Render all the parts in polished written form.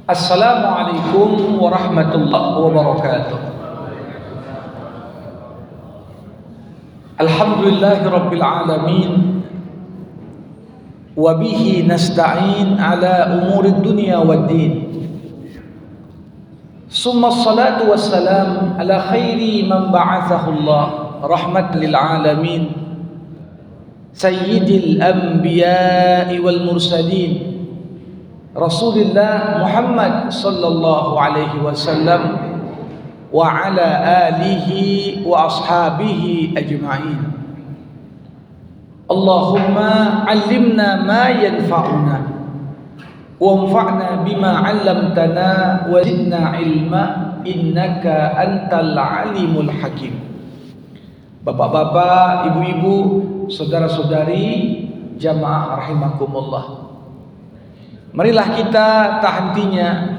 Assalamualaikum warahmatullahi wabarakatuh. Alhamdulillahirabbil alamin. Wa bihi nasta'in ala umurid dunya waddin. Summa salatu wassalam ala khairi man ba'athahu Allah rahmatan lil alamin. Sayyidil anbiya'i wal mursalin. Rasulullah Muhammad sallallahu alaihi wasallam wa ala alihi wa ashabihi ajma'in. Allahumma 'allimna ma yanfa'una wanfa'na bima 'allamtana wa zidna ilma innaka antal alimul hakim. Bapak-bapak, ibu-ibu, saudara-saudari jamaah rahimakumullah. Marilah kita tak hentinya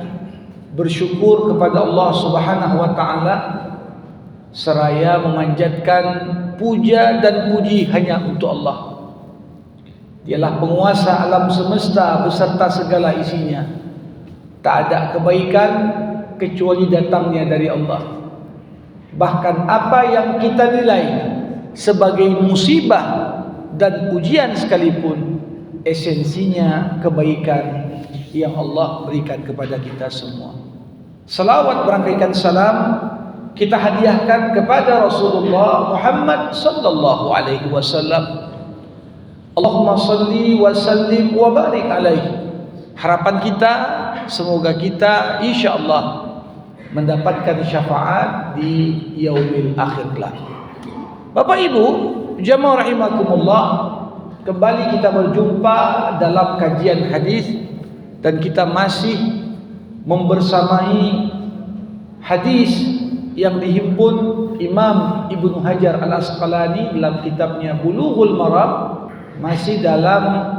bersyukur kepada Allah Subhanahu wa taala seraya memanjatkan puja dan puji hanya untuk Allah. Dialah penguasa alam semesta beserta segala isinya. Tak ada kebaikan kecuali datangnya dari Allah. Bahkan apa yang kita nilai sebagai musibah dan ujian sekalipun, esensinya kebaikan yang Allah berikan kepada kita semua. Salawat berangkaikan salam kita hadiahkan kepada Rasulullah Muhammad sallallahu alaihi wasallam. Allahumma salli wa sallim wa barik alaihi. Harapan kita semoga kita insyaallah mendapatkan syafaat di yaumil akhir kelak. Bapak Ibu, jamaah rahimakumullah, kembali kita berjumpa dalam kajian hadis dan kita masih membersamai hadis yang dihimpun Imam Ibnu Hajar Al-Asqalani dalam kitabnya Bulughul Maram, masih dalam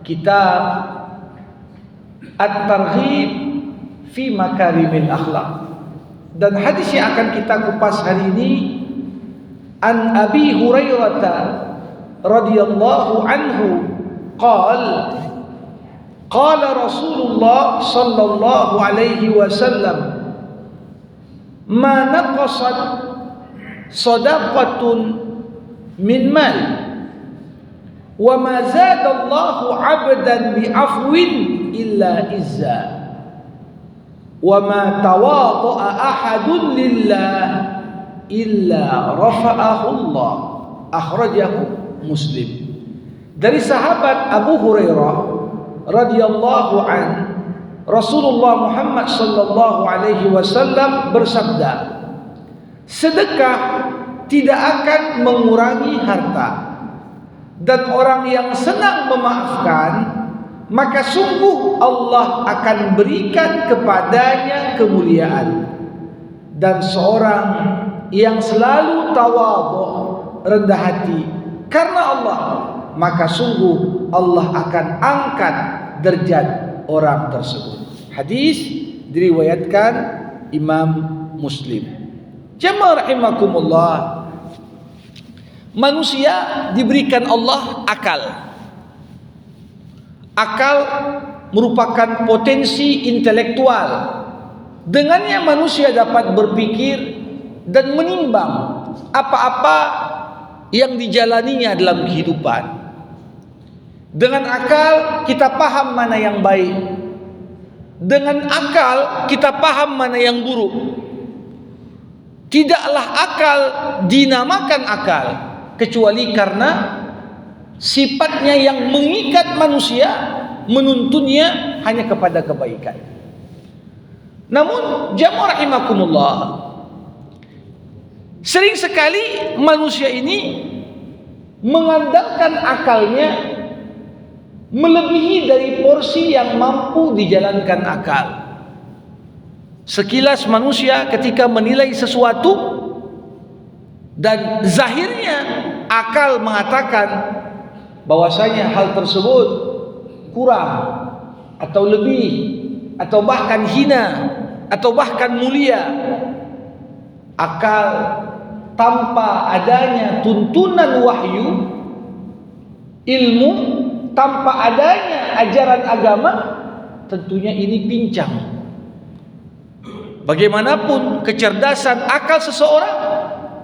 kitab At-Targhib fi Makarimil Akhlaq. Dan hadis yang akan kita kupas hari ini an Abi Hurairah radhiyallahu anhu qala qala Rasulullah sallallahu alaihi wasallam ma naqasat shadaqatun min mal wa ma zada Allahu 'abdan bi afwin illa izza wa ma tawadha'a ahadun lillah illa rafa'ahu Allah. Akhrajahu Muslim. Dari sahabat Abu Hurairah radhiyallahu an, Rasulullah Muhammad sallallahu alaihi wasallam bersabda, sedekah tidak akan mengurangi harta, dan orang yang senang memaafkan maka sungguh Allah akan berikan kepadanya kemuliaan. Dan seorang yang selalu tawadhu, rendah hati karena Allah, maka sungguh Allah akan angkat derajat orang tersebut. Hadis diriwayatkan Imam Muslim. Jamaah rahimakumullah, manusia diberikan Allah akal. Akal merupakan potensi intelektual. Dengannya manusia dapat berpikir dan menimbang apa-apa yang dijalaninya dalam kehidupan. Dengan akal kita paham mana yang baik. Dengan akal kita paham mana yang buruk. Tidaklah akal dinamakan akal kecuali karena sifatnya yang mengikat manusia, menuntunnya hanya kepada kebaikan. Namun jamaah rahimakumullah, sering sekali manusia ini mengandalkan akalnya melebihi dari porsi yang mampu dijalankan akal. Sekilas manusia ketika menilai sesuatu dan zahirnya akal mengatakan bahwasanya hal tersebut kurang atau lebih atau bahkan hina atau bahkan mulia, akal tanpa adanya tuntunan wahyu, ilmu, tanpa adanya ajaran agama, tentunya ini pincang. Bagaimanapun kecerdasan akal seseorang,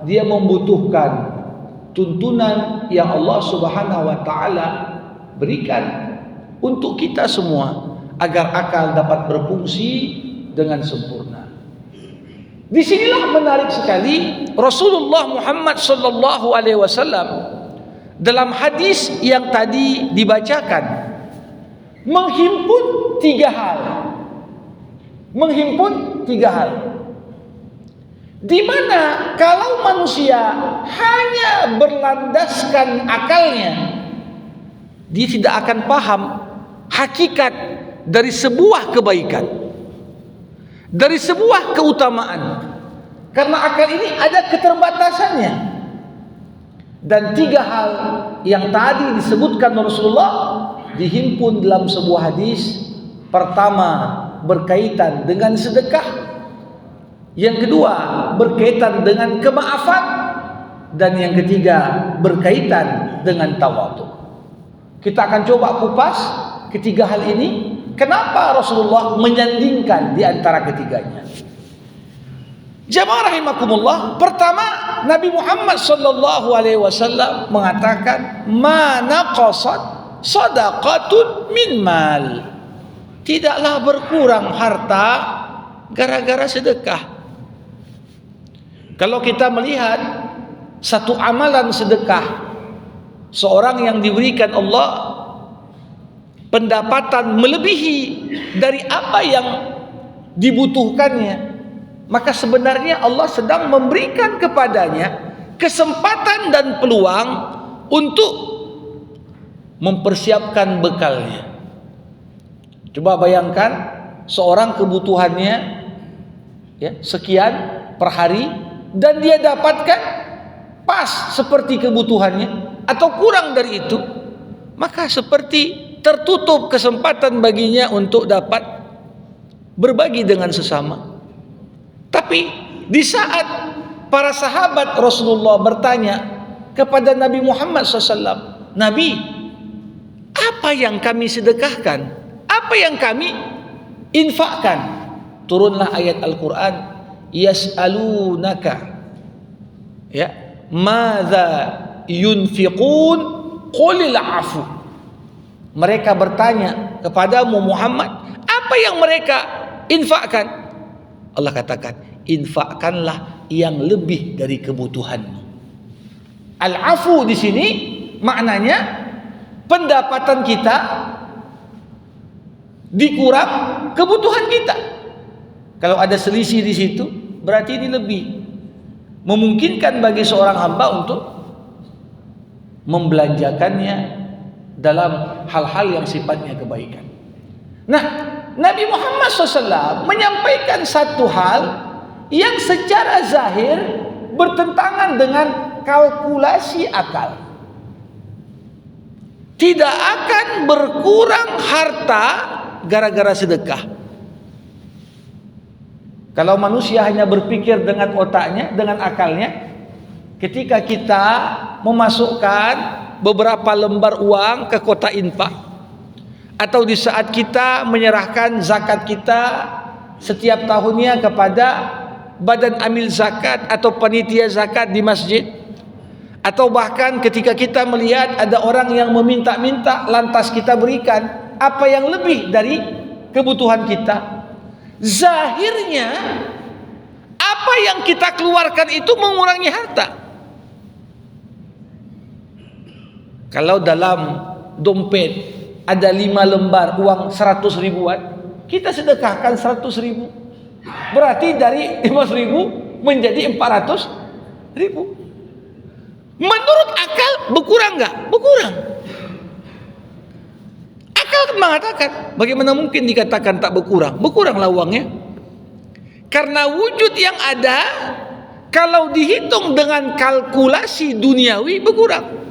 dia membutuhkan tuntunan yang Allah Subhanahu wa taala berikan untuk kita semua agar akal dapat berfungsi dengan sempurna. Disinilah menarik sekali Rasulullah Muhammad sallallahu alaihi wasallam dalam hadis yang tadi dibacakan menghimpun tiga hal. Di mana kalau manusia hanya berlandaskan akalnya, dia tidak akan paham hakikat dari sebuah kebaikan, dari sebuah keutamaan. Karena akal ini ada keterbatasannya. Dan tiga hal yang tadi disebutkan Rasulullah dihimpun dalam sebuah hadis. Pertama, berkaitan dengan sedekah. Yang kedua, berkaitan dengan kemaafan. Dan yang ketiga, berkaitan dengan tawadhu. Kita akan coba kupas ketiga hal ini. Kenapa Rasulullah menyandingkan di antara ketiganya? Jamaah rahimakumullah, pertama, Nabi Muhammad sallallahu alaihi wasallam mengatakan, "Ma naqasat shadaqatun min mal." Tidaklah berkurang harta gara-gara sedekah. Kalau kita melihat satu amalan sedekah, seorang yang diberikan Allah pendapatan melebihi dari apa yang dibutuhkannya, maka sebenarnya Allah sedang memberikan kepadanya kesempatan dan peluang untuk mempersiapkan bekalnya. Coba bayangkan seorang kebutuhannya sekian per hari dan dia dapatkan pas seperti kebutuhannya atau kurang dari itu, maka seperti tertutup kesempatan baginya untuk dapat berbagi dengan sesama. Tapi di saat para sahabat Rasulullah bertanya kepada Nabi Muhammad SAW, "Nabi, apa yang kami sedekahkan? Apa yang kami infakkan?" Turunlah ayat Al-Quran, "Yas'alunaka madza yunfiqun qulil afu." Mereka bertanya kepadamu Muhammad, apa yang mereka infakkan? Allah katakan, infakkanlah yang lebih dari kebutuhanmu. Al-afu di sini maknanya pendapatan kita dikurang kebutuhan kita. Kalau ada selisih di situ, berarti ini lebih memungkinkan bagi seorang hamba untuk membelanjakannya dalam hal-hal yang sifatnya kebaikan. Nah, Nabi Muhammad SAW menyampaikan satu hal yang secara zahir bertentangan dengan kalkulasi akal. Tidak akan berkurang harta gara-gara sedekah. Kalau manusia hanya berpikir dengan otaknya, dengan akalnya, ketika kita memasukkan beberapa lembar uang ke kotak infak, atau di saat kita menyerahkan zakat kita setiap tahunnya kepada badan amil zakat atau panitia zakat di masjid, atau bahkan ketika kita melihat ada orang yang meminta-minta lantas kita berikan apa yang lebih dari kebutuhan kita, zahirnya apa yang kita keluarkan itu mengurangi harta. Kalau dalam dompet ada 5 lembar uang 100 ribuan, kita sedekahkan 100 ribu, berarti dari 5 ribu menjadi 400 ribu. Menurut akal berkurang nggak? Berkurang. Akal mengatakan, bagaimana mungkin dikatakan tak berkurang? Berkuranglah uangnya. Karena wujud yang ada, kalau dihitung dengan kalkulasi duniawi, berkurang.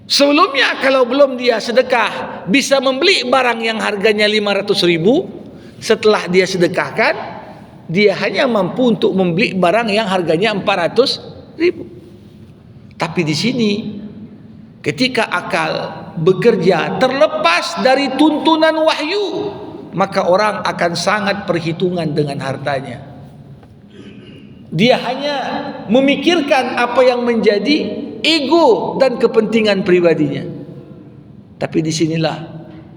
Sebelumnya kalau belum dia sedekah bisa membeli barang yang harganya 500 ribu, setelah dia sedekahkan dia hanya mampu untuk membeli barang yang harganya 400 ribu. Tapi di sini ketika akal bekerja terlepas dari tuntunan wahyu, maka orang akan sangat perhitungan dengan hartanya. Dia hanya memikirkan apa yang menjadi ego dan kepentingan pribadinya. Tapi disinilah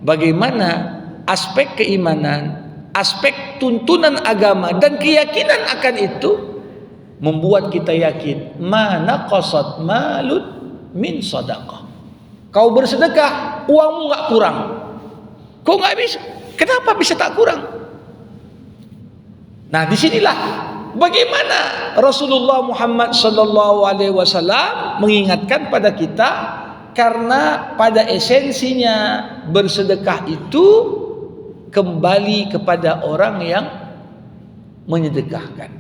bagaimana aspek keimanan, aspek tuntunan agama dan keyakinan akan itu membuat kita yakin mana qasad malun min sadaqah. Kau bersedekah, uangmu nggak kurang. Kau nggak bisa. Kenapa bisa tak kurang? Nah, disinilah bagaimana Rasulullah Muhammad sallallahu alaihi wasallam mengingatkan pada kita, karena pada esensinya bersedekah itu kembali kepada orang yang menyedekahkan.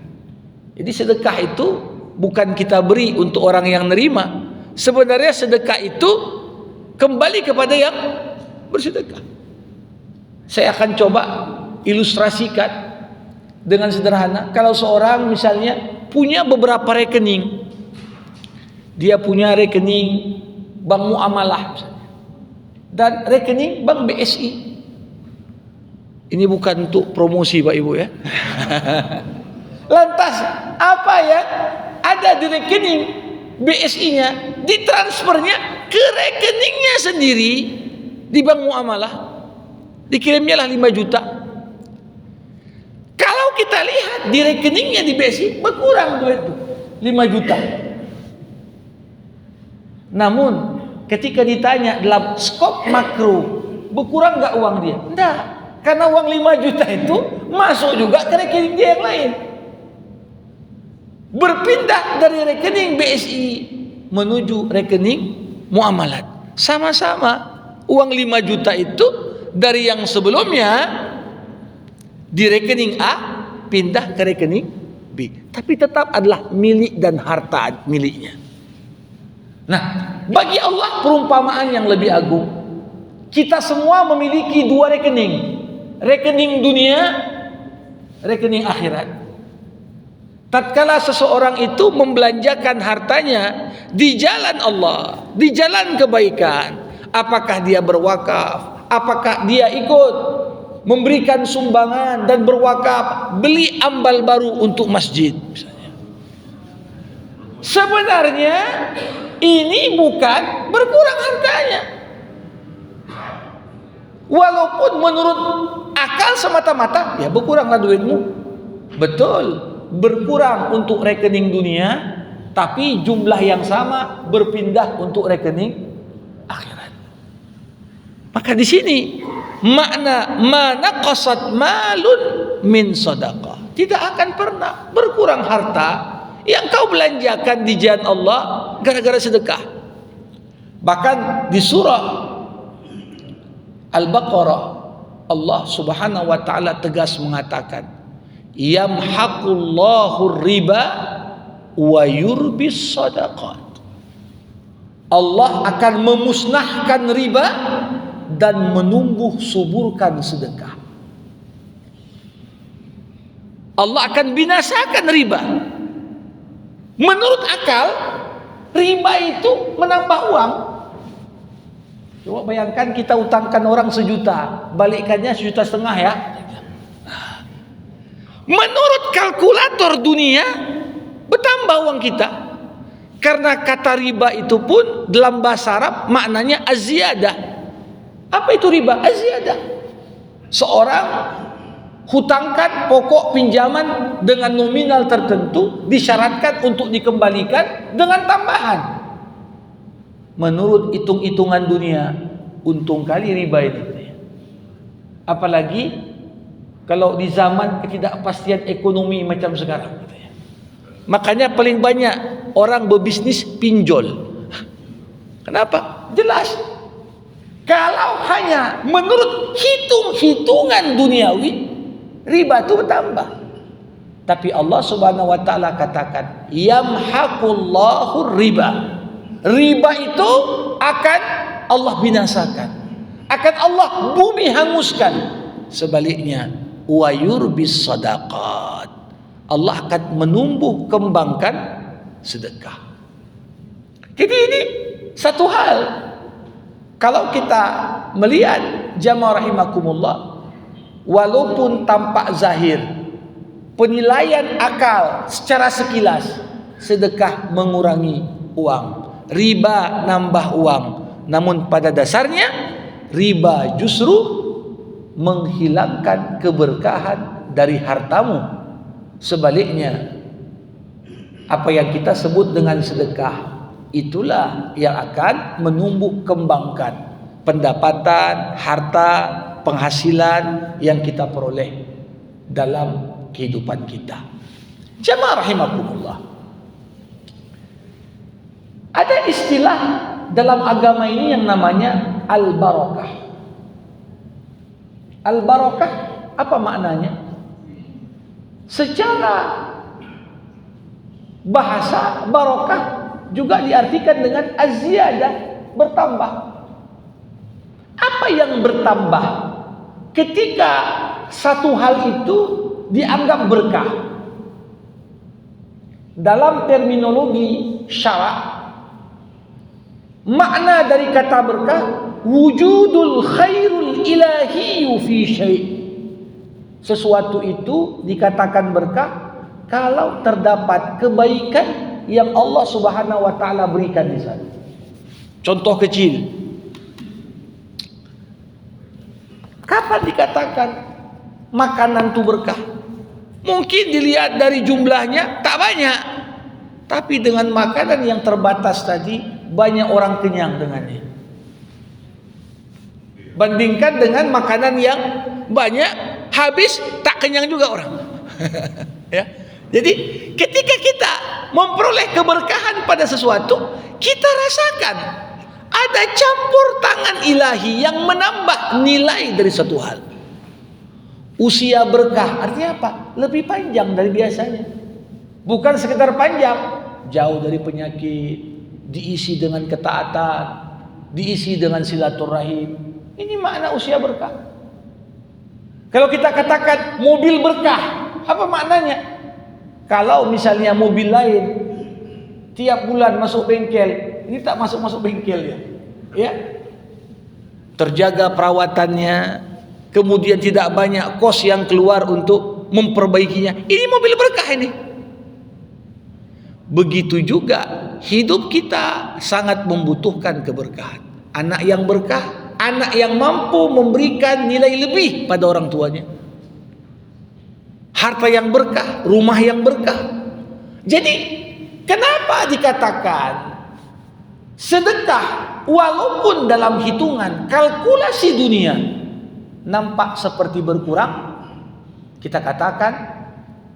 Jadi sedekah itu bukan kita beri untuk orang yang nerima. Sebenarnya sedekah itu kembali kepada yang bersedekah. Saya akan coba ilustrasikan dengan sederhana. Kalau seorang misalnya punya beberapa rekening, dia punya rekening Bank Muamalah misalnya, dan rekening Bank BSI. Ini bukan untuk promosi Pak Ibu ya. Lantas apa yang ada di rekening BSI-nya ditransfernya ke rekeningnya sendiri di Bank Muamalah, dikirimnya lah 5 juta. Kalau kita lihat di rekeningnya di BSI berkurang duit itu 5 juta. Namun ketika ditanya dalam skop makro, berkurang nggak uang dia? Enggak, karena uang 5 juta itu masuk juga ke rekening dia yang lain. Berpindah dari rekening BSI menuju rekening muamalat. Sama-sama uang 5 juta itu dari yang sebelumnya di rekening A pindah ke rekening B, tapi tetap adalah milik dan harta miliknya. Nah, bagi Allah perumpamaan yang lebih agung. Kita semua memiliki 2 rekening. Rekening dunia, rekening akhirat. Tatkala seseorang itu membelanjakan hartanya di jalan Allah, di jalan kebaikan, apakah dia berwakaf, apakah dia ikut memberikan sumbangan dan berwakaf, beli ambal baru untuk masjid misalnya. Sebenarnya ini bukan berkurang harganya. Walaupun menurut akal semata-mata, ya berkuranglah duitmu. Betul, berkurang untuk rekening dunia, tapi jumlah yang sama berpindah untuk rekening akhirat. Maka di sini makna mana qasad malun min sadaqah, tidak akan pernah berkurang harta yang kau belanjakan di jalan Allah gara-gara sedekah. Bahkan di surah Al-Baqarah Allah Subhanahu wa taala tegas mengatakan, yamhaqullahu riba wa yurbis sadaqat. Allah akan memusnahkan riba dan menumbuh suburkan sedekah. Allah akan binasakan riba. Menurut akal, riba itu menambah uang. Coba bayangkan kita utangkan orang 1 juta, balikannya 1,5 juta ya. Menurut kalkulator dunia, bertambah uang kita. Karena kata riba itu pun dalam bahasa Arab maknanya aziyadah. Apa itu riba? Aziyadah. Seorang hutangkan pokok pinjaman dengan nominal tertentu, disyaratkan untuk dikembalikan dengan tambahan. Menurut hitung-hitungan dunia, untung kali riba ini. Apalagi kalau di zaman ketidakpastian ekonomi macam sekarang. Makanya paling banyak orang berbisnis pinjol. Kenapa? Jelas. Kalau hanya menurut hitung-hitungan duniawi, riba itu bertambah. Tapi Allah Subhanahu wa taala katakan, yamhaqullahu riba. Riba itu akan Allah binasakan. Akan Allah bumi hanguskan. Sebaliknya, wa yurbis sadaqat. Allah akan menumbuh kembangkan sedekah. Jadi ini satu hal. Kalau kita melihat jamaah rahimakumullah, walaupun tampak zahir, penilaian akal secara sekilas, sedekah mengurangi uang, riba nambah uang. Namun pada dasarnya riba justru menghilangkan keberkahan dari hartamu. Sebaliknya, apa yang kita sebut dengan sedekah, itulah yang akan menumbuh kembangkan pendapatan, harta, penghasilan yang kita peroleh dalam kehidupan kita. Jamaah rahimakumullah. Ada istilah dalam agama ini yang namanya al-barakah. Al-barakah apa maknanya? Secara bahasa barakah juga diartikan dengan az-ziyadah, bertambah. Apa yang bertambah ketika satu hal itu dianggap berkah? Dalam terminologi syarak, makna dari kata berkah wujudul khairul ilahiyyu fi syai'. Sesuatu itu dikatakan berkah kalau terdapat kebaikan yang Allah Subhanahu wa taala berikan di sana. Contoh kecil. Kapan dikatakan makanan itu berkah? Mungkin dilihat dari jumlahnya tak banyak, tapi dengan makanan yang terbatas tadi banyak orang kenyang dengannya. Bandingkan dengan makanan yang banyak, habis tak kenyang juga orang. Ya. Jadi ketika kita memperoleh keberkahan pada sesuatu, kita rasakan ada campur tangan ilahi yang menambah nilai dari satu hal. Usia berkah artinya apa? Lebih panjang dari biasanya. Bukan sekedar panjang, jauh dari penyakit, diisi dengan ketaatan, diisi dengan silaturahim. Ini makna usia berkah. Kalau kita katakan mobil berkah, apa maknanya? Kalau misalnya mobil lain tiap bulan masuk bengkel, ini tak masuk bengkel ya. Terjaga perawatannya, kemudian tidak banyak kos yang keluar untuk memperbaikinya. Ini mobil berkah ini. Begitu juga hidup kita sangat membutuhkan keberkahan. Anak yang berkah, anak yang mampu memberikan nilai lebih pada orang tuanya. Harta yang berkah, rumah yang berkah. Jadi kenapa dikatakan sedekah walaupun dalam hitungan kalkulasi dunia nampak seperti berkurang? Kita katakan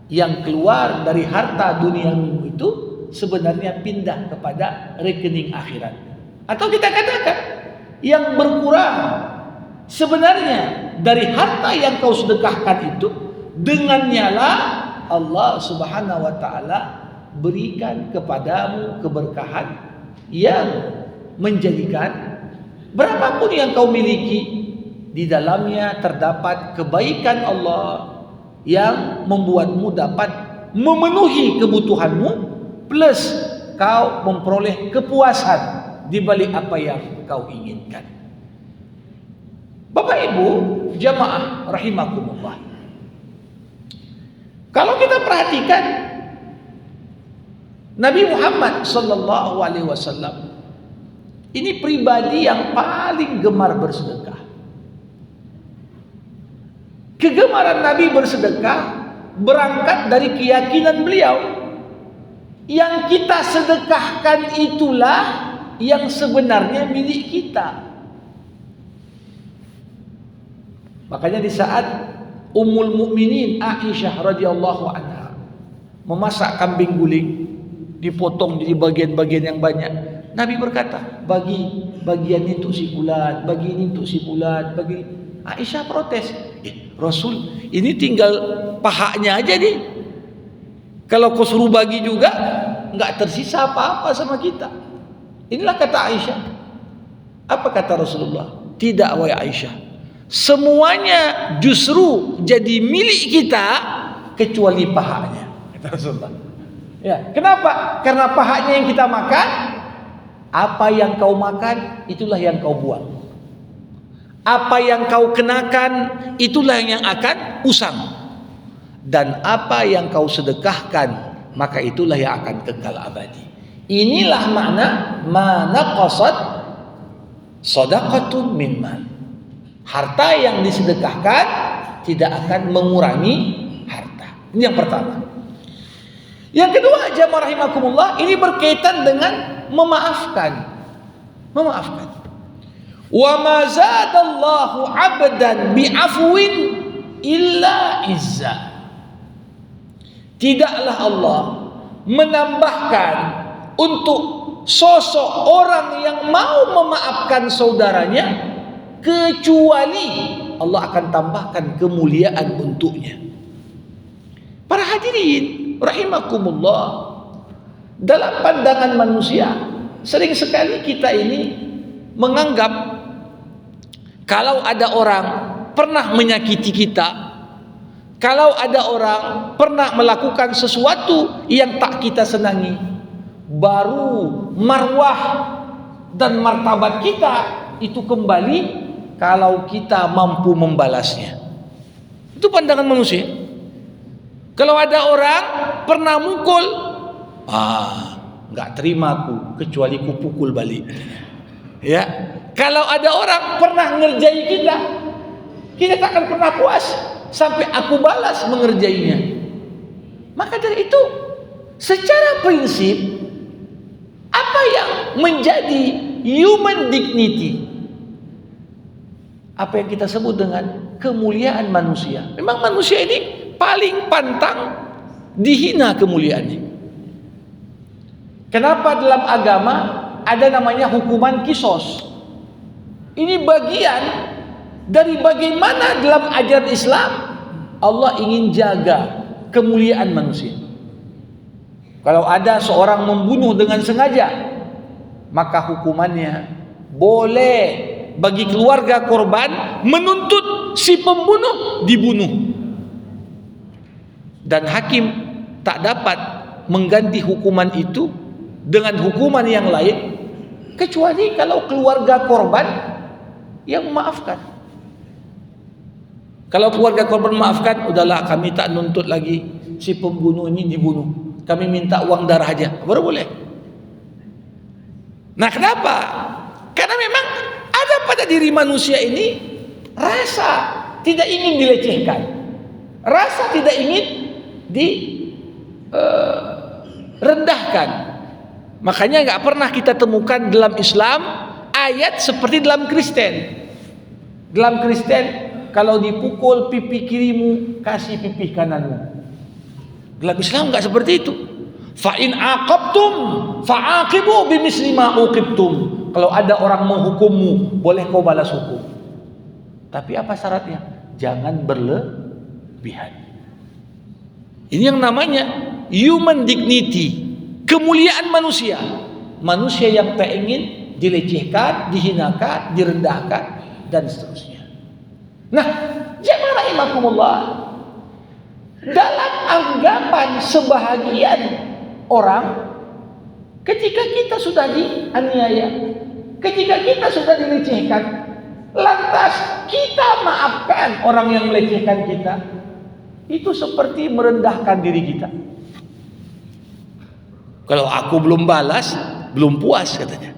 yang keluar dari harta duniamu itu sebenarnya pindah kepada rekening akhirat. Atau kita katakan yang berkurang sebenarnya dari harta yang kau sedekahkan itu, dengannya lah Allah Subhanahu wa taala berikan kepadamu keberkahan yang menjadikan berapapun yang kau miliki di dalamnya terdapat kebaikan Allah yang membuatmu dapat memenuhi kebutuhanmu, plus kau memperoleh kepuasan di balik apa yang kau inginkan. Bapak Ibu jamaah rahimakumullah, kalau kita perhatikan Nabi Muhammad sallallahu alaihi wasallam ini pribadi yang paling gemar bersedekah. Kegemaran Nabi bersedekah berangkat dari keyakinan beliau, yang kita sedekahkan itulah yang sebenarnya milik kita. Makanya di saat Ummul Mukminin Aisyah radhiyallahu anha memasak kambing guling, dipotong jadi bagian-bagian yang banyak, Nabi berkata, bagi bagian itu si fulan, bagi ini untuk si fulan, bagi. Aisyah protes, Rasul, ini tinggal pahanya aja nih. Kalau kau suruh bagi juga, nggak tersisa apa-apa sama kita. Inilah kata Aisyah. Apa kata Rasulullah? Tidak wahai Aisyah, semuanya justru jadi milik kita kecuali pahanya, kata Rasulullah. Ya, kenapa? Karena pahanya yang kita makan, apa yang kau makan itulah yang kau buang. Apa yang kau kenakan itulah yang akan usang, dan apa yang kau sedekahkan maka itulah yang akan kekal abadi. Inilah makna mana qasad sadaqatun min mal. Harta yang disedekahkan tidak akan mengurangi harta. Ini yang pertama. Yang kedua, jamaah rahimakumullah, ini berkaitan dengan memaafkan. Memaafkan. Wa ma zadallahu 'abdan bi'afwin illa izza. Tidaklah Allah menambahkan untuk sosok orang yang mau memaafkan saudaranya kecuali Allah akan tambahkan kemuliaan untuknya. Para hadirin rahimakumullah, dalam pandangan manusia sering sekali kita ini menganggap kalau ada orang pernah menyakiti kita, kalau ada orang pernah melakukan sesuatu yang tak kita senangi, baru marwah dan martabat kita itu kembali kalau kita mampu membalasnya. Itu pandangan manusia. Kalau ada orang pernah mukul, nggak terima aku kecuali ku pukul balik. Ya, kalau ada orang pernah ngerjai kita, kita tak akan pernah puas sampai aku balas mengerjainya. Maka dari itu, secara prinsip, apa yang menjadi human dignity, apa yang kita sebut dengan kemuliaan manusia, memang manusia ini paling pantang dihina kemuliaannya. Kenapa dalam agama ada namanya hukuman kisos? Ini bagian dari bagaimana dalam ajaran Islam Allah ingin jaga kemuliaan manusia. Kalau ada seorang membunuh dengan sengaja, maka hukumannya boleh bagi keluarga korban menuntut si pembunuh dibunuh, dan hakim tak dapat mengganti hukuman itu dengan hukuman yang lain kecuali kalau keluarga korban yang memaafkan. Kalau keluarga korban memaafkan, udahlah kami tak nuntut lagi si pembunuh ini dibunuh, kami minta uang darah aja, baru boleh. Nah, kenapa? Karena memang ada pada diri manusia ini rasa tidak ingin dilecehkan, rasa tidak ingin direndahkan. Makanya nggak pernah kita temukan dalam Islam ayat seperti dalam Kristen. Dalam Kristen, kalau dipukul pipi kirimu, kasih pipi kananmu. Dalam Islam nggak seperti itu. Fa in aqabtum fa'aqibu bimisli ma uqibtum. Kalau ada orang menghukummu, boleh kau balas hukum. Tapi apa syaratnya? Jangan berlebihan. Ini yang namanya human dignity. Kemuliaan manusia. Manusia yang tak ingin dilecehkan, dihinakan, direndahkan, dan seterusnya. Nah, jamaah rahimakumullah, dalam anggapan sebahagian orang, ketika kita sudah dianiaya, ketika kita sudah dilecehkan, lantas kita maafkan orang yang melecehkan kita, itu seperti merendahkan diri kita. Kalau aku belum balas, belum puas katanya.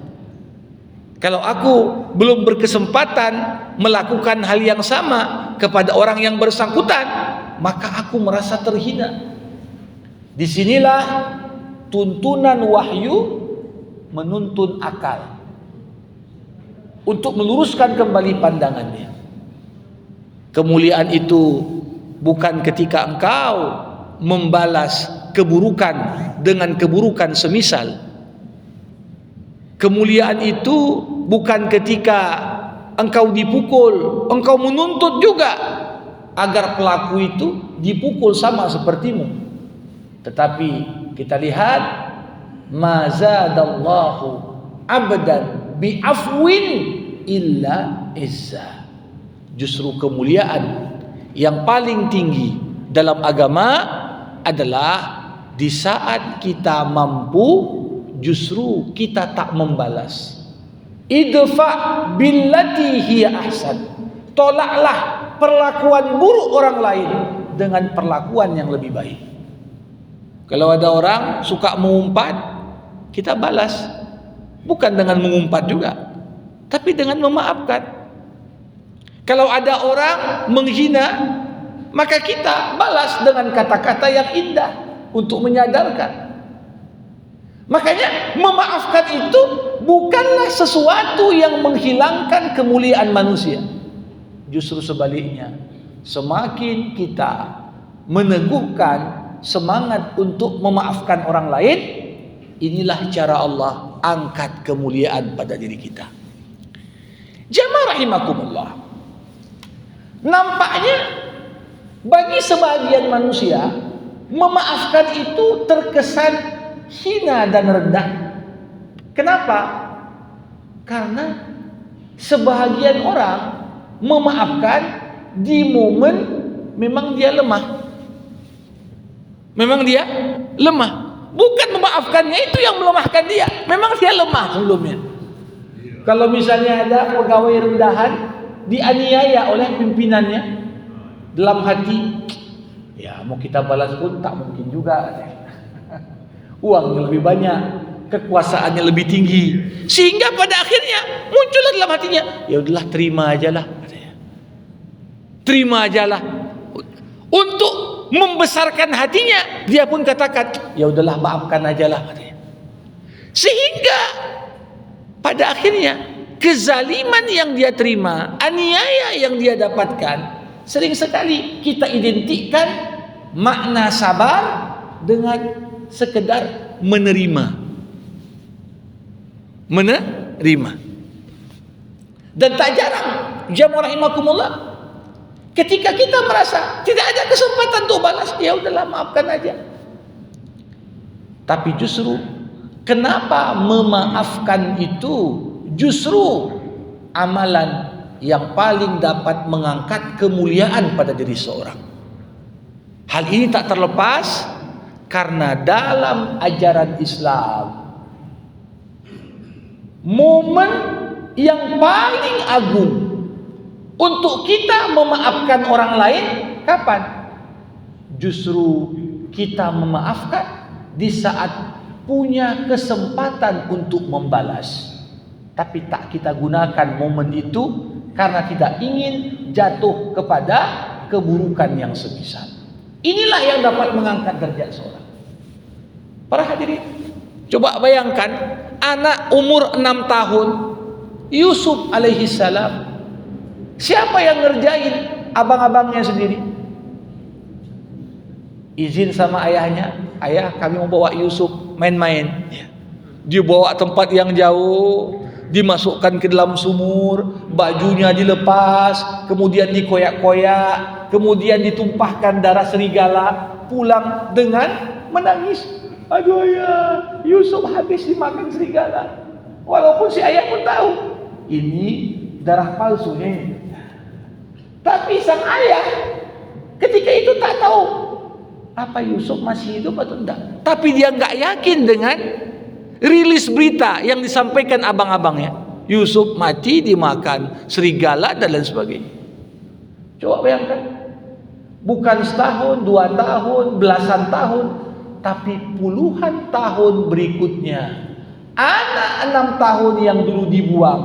Kalau aku belum berkesempatan melakukan hal yang sama kepada orang yang bersangkutan, maka aku merasa terhina. Disinilah tuntunan wahyu menuntun akal untuk meluruskan kembali pandangannya. Kemuliaan itu bukan ketika engkau membalas keburukan dengan keburukan semisal. Kemuliaan itu bukan ketika engkau dipukul, engkau menuntut juga agar pelaku itu dipukul sama sepertimu. Tetapi kita lihat, mazadallahu abdan bi'afwin illa izza. Justru kemuliaan yang paling tinggi dalam agama adalah di saat kita mampu, justru kita tak membalas. Idfa billati hiya ahsan. tolaklah perlakuan buruk orang lain dengan perlakuan yang lebih baik. Kalau ada orang suka mengumpat, kita balas. Bukan dengan mengumpat juga, tapi dengan memaafkan. Kalau ada orang menghina, maka kita balas dengan kata-kata yang indah untuk menyadarkan. Makanya memaafkan itu bukanlah sesuatu yang menghilangkan kemuliaan manusia. Justru sebaliknya, semakin kita meneguhkan semangat untuk memaafkan orang lain, inilah cara Allah angkat kemuliaan pada diri kita. Jamaah rahimakumullah. Nampaknya bagi sebagian manusia, memaafkan itu terkesan hina dan rendah. Kenapa? Karena sebahagian orang memaafkan di momen memang dia lemah. Memang dia lemah. Bukan memaafkannya itu yang melemahkan dia. Memang dia lemah sebelumnya. Kalau misalnya ada pegawai rendahan dianiaya oleh pimpinannya dalam hati, ya mau kita balas pun tak mungkin juga. Uangnya lebih banyak, kekuasaannya lebih tinggi, sehingga pada akhirnya muncullah dalam hatinya, ya udahlah terima ajalah, terima ajalah. Untuk membesarkan hatinya, dia pun katakan, ya udahlah maafkan ajalah, sehingga pada akhirnya kezaliman yang dia terima, aniaya yang dia dapatkan, sering sekali kita identikkan makna sabar dengan sekedar menerima. Dan tak jarang, jamaah rahimakumullah, ketika kita merasa tidak ada kesempatan untuk balas, ya udahlah maafkan aja. Tapi justru kenapa memaafkan itu justru amalan yang paling dapat mengangkat kemuliaan pada diri seorang. Hal ini tak terlepas karena dalam ajaran Islam, momen yang paling agung untuk kita memaafkan orang lain kapan? Justru kita memaafkan di saat punya kesempatan untuk membalas, tapi tak kita gunakan momen itu karena tidak ingin jatuh kepada keburukan yang semisal. Inilah yang dapat mengangkat derajat seorang. Para hadirin, coba bayangkan anak umur 6 tahun, Yusuf alaihi salam. Siapa yang ngerjain? Abang-abangnya sendiri. Izin sama ayahnya, ayah kami mau bawa Yusuf main-main. Dia bawa tempat yang jauh, dimasukkan ke dalam sumur, bajunya dilepas, kemudian dikoyak-koyak, kemudian ditumpahkan darah serigala, pulang dengan menangis. Aduh ayah, Yusuf habis dimakan serigala. Walaupun si ayah pun tahu ini darah palsu nih. Tapi sang ayah ketika itu tak tahu apa Yusuf masih hidup atau enggak. Tapi dia enggak yakin dengan rilis berita yang disampaikan abang-abangnya. Yusuf mati dimakan serigala dan lain sebagainya. Coba bayangkan. Bukan setahun, 2 tahun, belasan tahun, tapi puluhan tahun berikutnya. Anak 6 tahun yang dulu dibuang,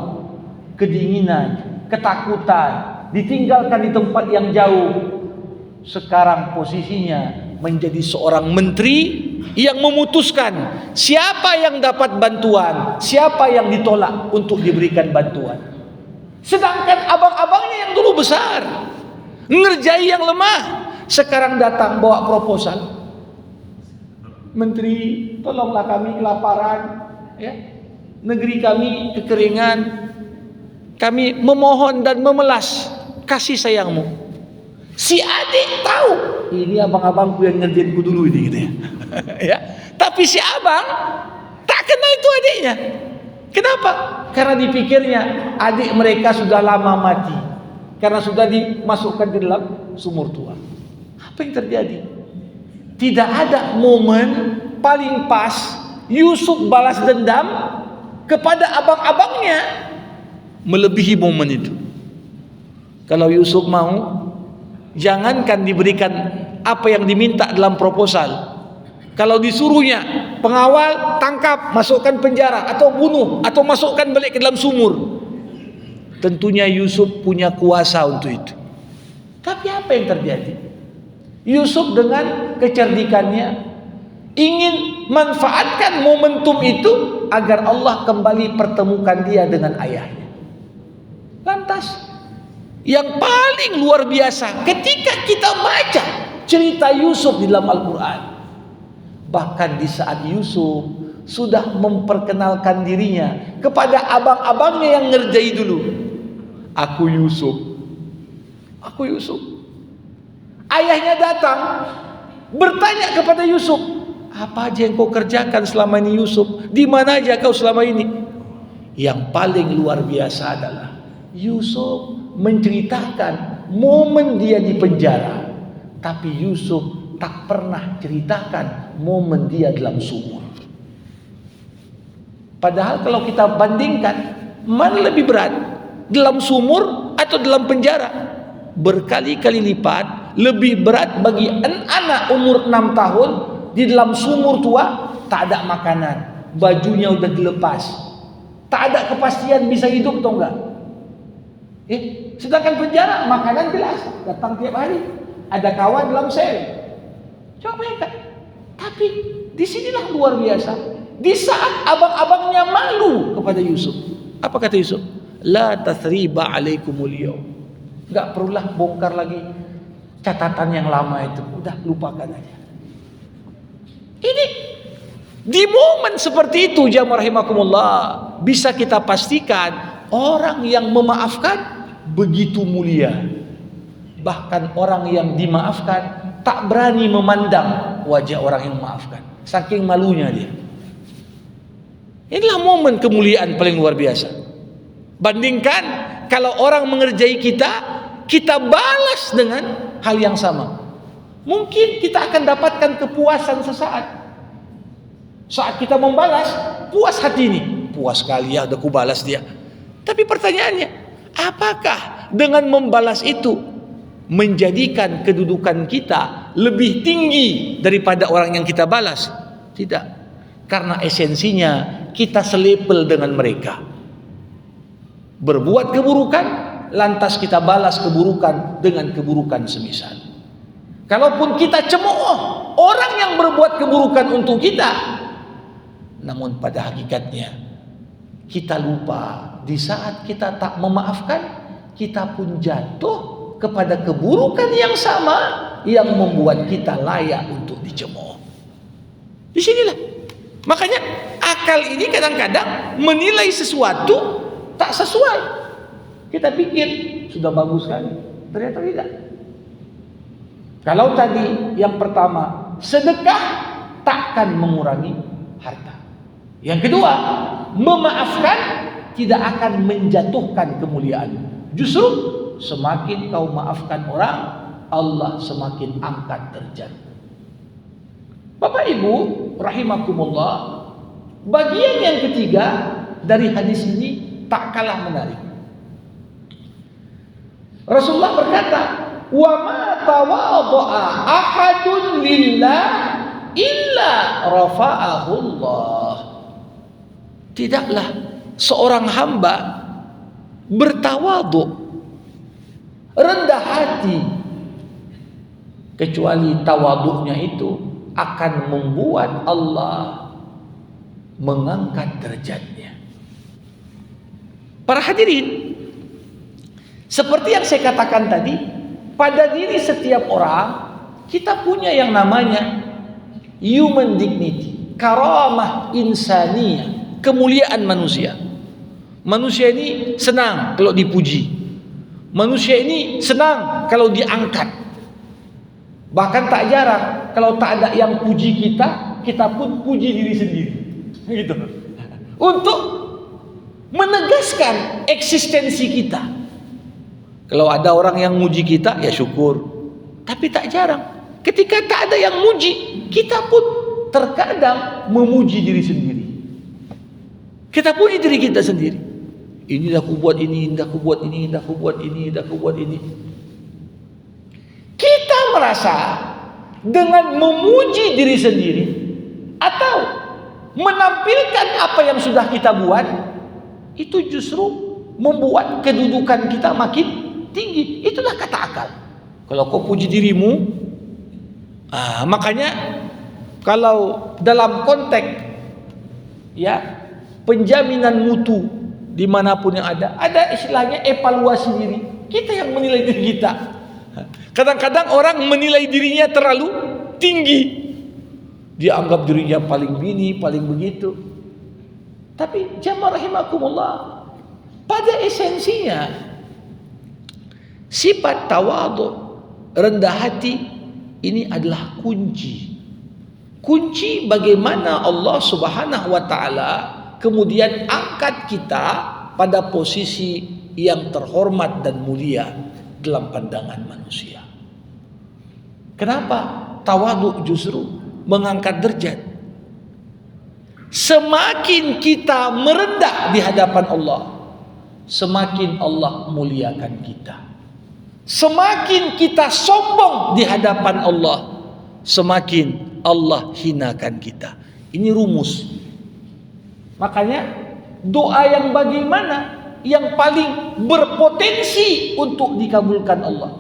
kedinginan, ketakutan, ditinggalkan di tempat yang jauh, sekarang posisinya menjadi seorang menteri yang memutuskan siapa yang dapat bantuan, siapa yang ditolak untuk diberikan bantuan. Sedangkan abang-abangnya yang dulu besar, ngerjai yang lemah, sekarang datang bawa proposal. Menteri, tolonglah kami kelaparan, ya. Negeri kami kekeringan. Kami memohon dan memelas kasih sayangmu. Si adik tahu, ini abang-abangku yang ngerjainku dulu ini gitu ya. Ya. Tapi si abang tak kenal itu adiknya. Kenapa? Karena dipikirnya adik mereka sudah lama mati, karena sudah dimasukkan ke dalam sumur tua. Apa yang terjadi? Tidak ada momen paling pas Yusuf balas dendam kepada abang-abangnya melebihi momen itu. Kalau Yusuf mau, jangankan diberikan apa yang diminta dalam proposal. Kalau disuruhnya pengawal tangkap, masukkan penjara, atau bunuh, atau masukkan balik ke dalam sumur, tentunya Yusuf punya kuasa untuk itu. Tapi apa yang terjadi? Yusuf dengan kecerdikannya ingin manfaatkan momentum itu agar Allah kembali pertemukan dia dengan ayahnya. Lantas yang paling luar biasa ketika kita baca cerita Yusuf di dalam Al-Quran, bahkan di saat Yusuf sudah memperkenalkan dirinya kepada abang-abangnya yang ngerjai dulu, aku Yusuf, aku Yusuf. Ayahnya datang bertanya kepada Yusuf, apa aja yang kau kerjakan selama ini Yusuf? Di mana aja kau selama ini? Yang paling luar biasa adalah Yusuf menceritakan momen dia di penjara, tapi Yusuf tak pernah ceritakan momen dia dalam sumur. Padahal kalau kita bandingkan, mana lebih berat, dalam sumur atau dalam penjara? Berkali-kali lipat lebih berat bagi anak umur 6 tahun di dalam sumur tua, tak ada makanan, bajunya udah dilepas, tak ada kepastian bisa hidup atau enggak. Sedangkan penjara makanan jelas, datang tiap hari, ada kawan dalam sel. Coba bayangkan. Tapi disinilah luar biasa. Di saat abang-abangnya malu kepada Yusuf, apa kata Yusuf? La tathriba alaikumul yawm. Enggak perlulah bongkar lagi catatan yang lama itu, udah lupakan aja. Ini di momen seperti itu, jamaah rahimakumullah, bisa kita pastikan orang yang memaafkan begitu mulia. Bahkan orang yang dimaafkan tak berani memandang wajah orang yang memaafkan, saking malunya dia. Inilah momen kemuliaan paling luar biasa. Bandingkan kalau orang mengerjai kita, kita balas dengan hal yang sama, mungkin kita akan dapatkan kepuasan sesaat. Saat kita membalas, puas hati ini, puas sekali ya, udah kubalas dia. Tapi pertanyaannya, apakah dengan membalas itu menjadikan kedudukan kita lebih tinggi daripada orang yang kita balas? Tidak, karena esensinya kita selepel dengan mereka. Berbuat keburukan, lantas kita balas keburukan dengan keburukan semisal. Kalaupun kita cemooh orang yang berbuat keburukan untuk kita, namun pada hakikatnya kita lupa, di saat kita tak memaafkan, kita pun jatuh kepada keburukan yang sama yang membuat kita layak untuk dicemooh. Disinilah makanya akal ini kadang-kadang menilai sesuatu tak sesuai. Kita pikir sudah bagus kan, ternyata tidak. Kalau tadi yang pertama, sedekah takkan mengurangi harta. Yang kedua, memaafkan tidak akan menjatuhkan kemuliaan. Justru semakin kau maafkan orang, Allah semakin angkat derajat. Bapak Ibu rahimakumullah, bagian yang ketiga dari hadis ini tak kalah menarik. Rasulullah berkata, "Wa ma tawadha'a ahadun lillah illa rafa'ahu Allah." Tidaklah seorang hamba bertawadhu, rendah hati, kecuali tawadhunya itu akan membuat Allah mengangkat derajatnya. Para hadirin, seperti yang saya katakan tadi, pada diri setiap orang kita punya yang namanya human dignity, karamah insaniyah, kemuliaan manusia. Manusia ini senang kalau dipuji. Manusia ini senang kalau diangkat. Bahkan tak jarang kalau tak ada yang puji kita, kita pun puji diri sendiri. Gitu. Untuk menegaskan eksistensi kita. Kalau ada orang yang muji kita, ya syukur. Tapi tak jarang ketika tak ada yang muji, kita pun terkadang memuji diri sendiri. Kita puji diri kita sendiri. Ini dah aku buat ini, dah aku buat ini, dah aku buat ini, dah aku buat ini. Kita merasa dengan memuji diri sendiri atau menampilkan apa yang sudah kita buat, itu justru membuat kedudukan kita makin tinggi. Itulah kata akal. Kalau kau puji dirimu, makanya kalau dalam konteks ya penjaminan mutu dimanapun yang ada istilahnya evaluasi diri. Kita yang menilai diri kita. Kadang-kadang orang menilai dirinya terlalu tinggi. Dia anggap dirinya paling bini, paling begitu. Tapi jamaah rahimakumullah, pada esensinya sifat tawadhu, rendah hati, ini adalah kunci. Kunci bagaimana Allah Subhanahu wa taala kemudian angkat kita pada posisi yang terhormat dan mulia dalam pandangan manusia. Kenapa? Tawadhu justru mengangkat derajat. Semakin kita merendah di hadapan Allah, semakin Allah muliakan kita. Semakin kita sombong di hadapan Allah, semakin Allah hinakan kita. Ini rumus. Makanya doa yang bagaimana yang paling berpotensi untuk dikabulkan Allah.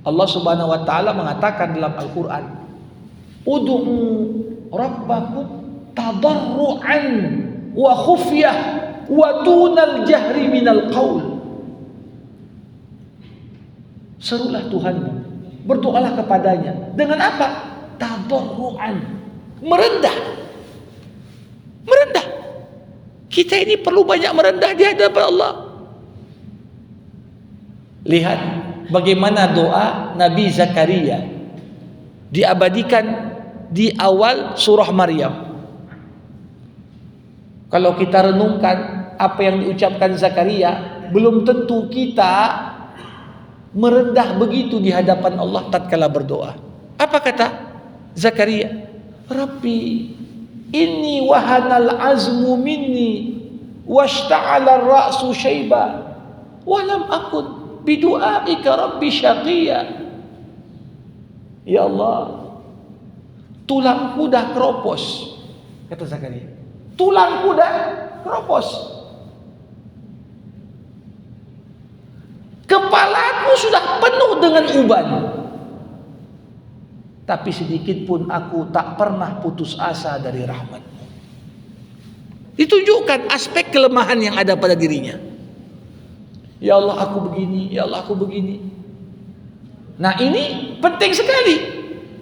Allah Subhanahu wa taala mengatakan dalam Al-Qur'an, "Ud'u rabbakum tadarruan wa khufyah wa dunal jahri minal qaul." Serulah Tuhanmu, berdoalah kepadanya dengan apa? Tadarruan, merendah. Merendah. Kita ini perlu banyak merendah di hadapan Allah. Lihat bagaimana doa Nabi Zakaria diabadikan di awal surah Maryam. Kalau kita renungkan apa yang diucapkan Zakaria, belum tentu kita merendah begitu di hadapan Allah tatkala berdoa. Apa kata Zakaria? Rabbi inni wahanal azmu minni washta'ala ar-ra'su syaiba wa lam akun bidu'aika rabbi syaqiya. Ya Allah, tulangku dah keropos, kata Zakaria. Tulangku dah keropos. Kepalaku sudah penuh dengan uban. Tapi sedikit pun aku tak pernah putus asa dari rahmat-Mu. Ditunjukkan aspek kelemahan yang ada pada dirinya. Ya Allah aku begini, ya Allah aku begini. Nah ini penting sekali.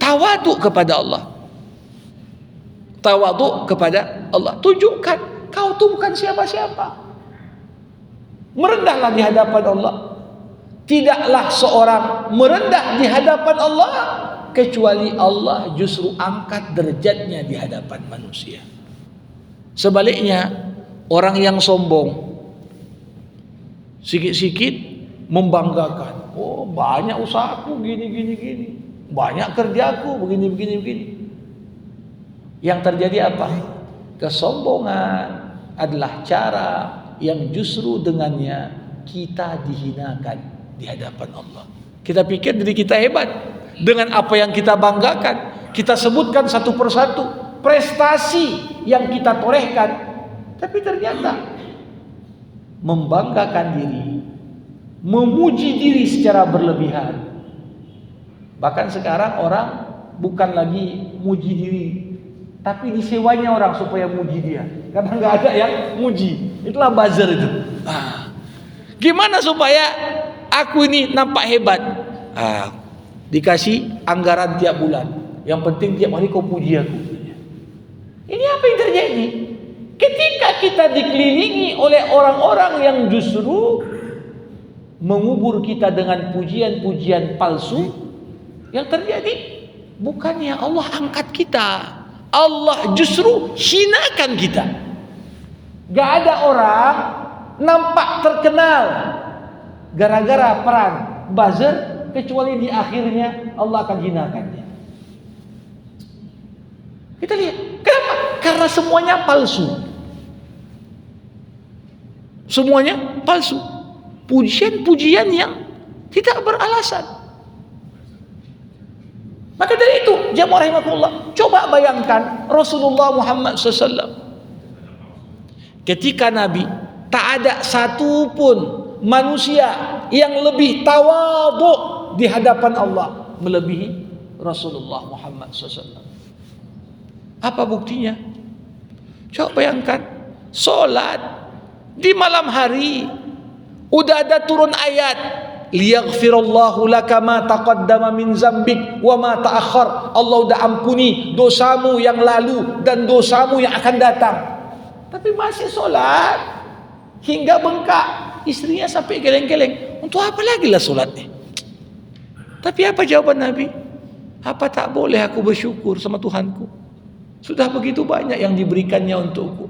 Tawadhu kepada Allah. Tawadhu kepada Allah. Tunjukkan kau tuh bukan siapa-siapa. Merendahlah di hadapan Allah. Tidaklah seorang merendah di hadapan Allah kecuali Allah justru angkat derajatnya di hadapan manusia. Sebaliknya, orang yang sombong sikit-sikit membanggakan. Oh, banyak usahaku gini. Banyak kerjaku begini. Yang terjadi apa? Kesombongan adalah cara yang justru dengannya kita dihinakan di hadapan Allah. Kita pikir diri kita hebat dengan apa yang kita banggakan. Kita sebutkan satu persatu prestasi yang kita torehkan, tapi ternyata membanggakan diri, memuji diri secara berlebihan. Bahkan sekarang orang bukan lagi muji diri, tapi disewanya orang supaya muji dia. Karena nggak ada yang muji. Itulah buzzer itu. Gimana supaya aku ini nampak hebat? Dikasih anggaran tiap bulan. Yang penting tiap hari kau puji aku. Ini apa yang terjadi? Ketika kita dikelilingi oleh orang-orang yang justru mengubur kita dengan pujian-pujian palsu, yang terjadi bukannya Allah angkat kita, Allah justru hinakan kita. Gak ada orang nampak terkenal gara-gara peran buzzer, kecuali di akhirnya Allah akan hinakannya. Kita lihat, kenapa? Karena semuanya palsu. Semuanya palsu. Pujian-pujian yang tidak beralasan. Maka dari itu, jamaah rahimakumullah, coba bayangkan Rasulullah Muhammad SAW. Ketika Nabi, tak ada satu pun manusia yang lebih tawadhu di hadapan Allah melebihi Rasulullah Muhammad SAW. Apa buktinya? Coba bayangkan, solat di malam hari, udah ada turun ayat, liyaghfirallahu laka ma taqaddama min zambik wa ma ta'akhkhar. Allah udah ampuni dosamu yang lalu dan dosamu yang akan datang. Tapi masih solat hingga bengkak, istrinya sampai geleng-geleng. Untuk apa lagi lah solatnya? Tapi apa jawaban Nabi? Apa tak boleh aku bersyukur sama Tuhanku? Sudah begitu banyak yang diberikannya untukku.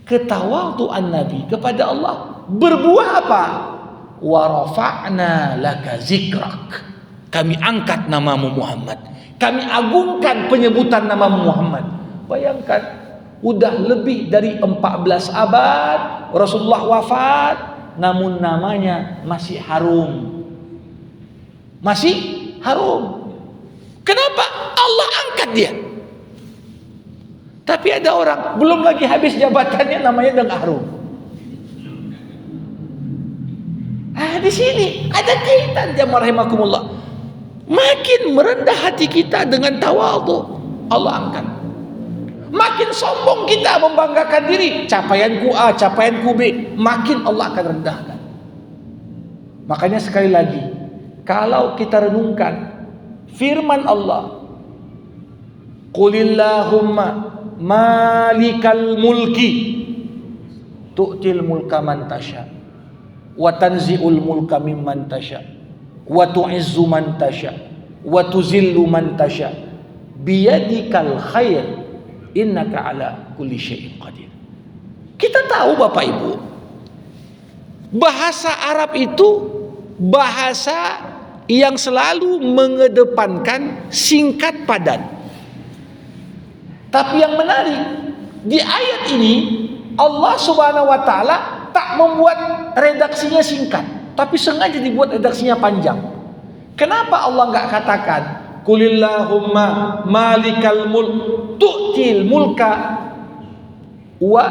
Ketawadhuan Nabi kepada Allah berbuah apa? Wa rafa'na laka zikrak. Kami angkat namamu Muhammad. Kami agungkan penyebutan namamu Muhammad. Bayangkan, udah lebih dari 14 abad Rasulullah wafat, namun namanya masih harum. Masih harum. Kenapa? Allah angkat dia. Tapi ada orang belum lagi habis jabatannya namanya udah harum. Di sini ada kaitan, jamaah rahimakumullah. Makin merendah hati kita dengan tawadhu, Allah angkat. Makin sombong kita membanggakan diri, capaianku A, capaianku B, makin Allah akan rendahkan. Makanya sekali lagi, kalau kita renungkan firman Allah, Qulillahumma malikal mulki tu'til mulka man tasha wa tanzi'ul mulka mimman tasha wa tu'izzu man tasha wa tuzillu man tasha biyadikal khair innaka ala kulli syai'in qadir. Kita tahu Bapak Ibu, bahasa Arab itu bahasa yang selalu mengedepankan singkat padat. Tapi yang menarik, di ayat ini Allah Subhanahu wa taala tak membuat redaksinya singkat, tapi sengaja dibuat redaksinya panjang. Kenapa Allah enggak katakan Qulillahumma malikal mulk tu'til mulka wa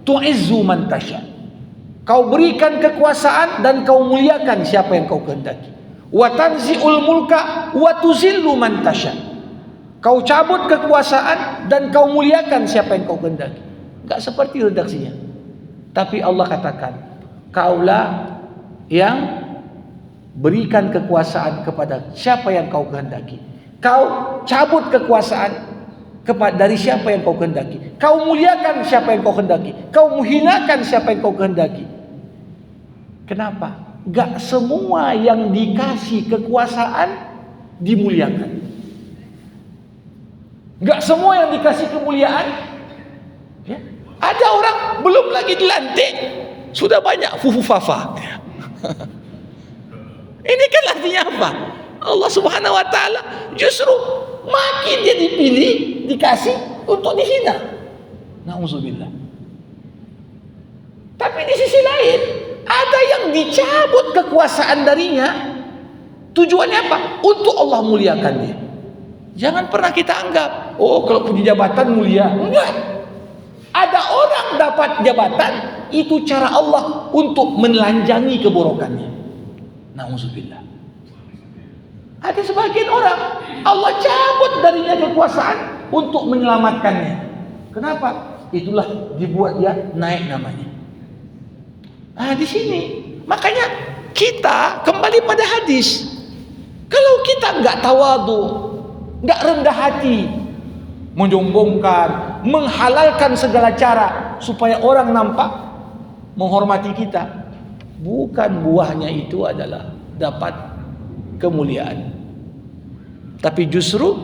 tu'izzu man tasha. Kau berikan kekuasaan dan kau muliakan siapa yang kau kehendaki. Wa tanzi'ul mulka wa tuzillu man tasha. Kau cabut kekuasaan dan kau muliakan siapa yang kau kehendaki. Enggak seperti redaksinya. Tapi Allah katakan, kaulah yang berikan kekuasaan kepada siapa yang kau kehendaki. Kau cabut kekuasaan dari siapa yang kau kehendaki. Kau muliakan siapa yang kau kehendaki. Kau menghinakan siapa yang kau kehendaki. Kenapa? Enggak semua yang dikasih kekuasaan dimuliakan. Enggak semua yang dikasih kemuliaan. Ya. Ada orang belum lagi dilantik sudah banyak fufu-fafa. Ini kan artinya apa? Allah Subhanahu wa taala justru makin dia dipilih, dikasih untuk dihina. Nauzubillah. Tapi di sisi lain ada yang dicabut kekuasaan darinya. Tujuannya apa? Untuk Allah muliakan dia. Jangan pernah kita anggap, oh kalau punya jabatan mulia. Enggak. Ada orang dapat jabatan, itu cara Allah untuk menelanjangi keborokannya. Nauzubillah. Ada sebagian orang, Allah cabut darinya kekuasaan untuk menyelamatkannya. Kenapa? Itulah dibuat dia naik namanya. Di sini. Makanya kita kembali pada hadis. Kalau kita enggak tawadhu, enggak rendah hati, menyombongkan, menghalalkan segala cara supaya orang nampak menghormati kita, bukan buahnya itu adalah dapat kemuliaan. Tapi justru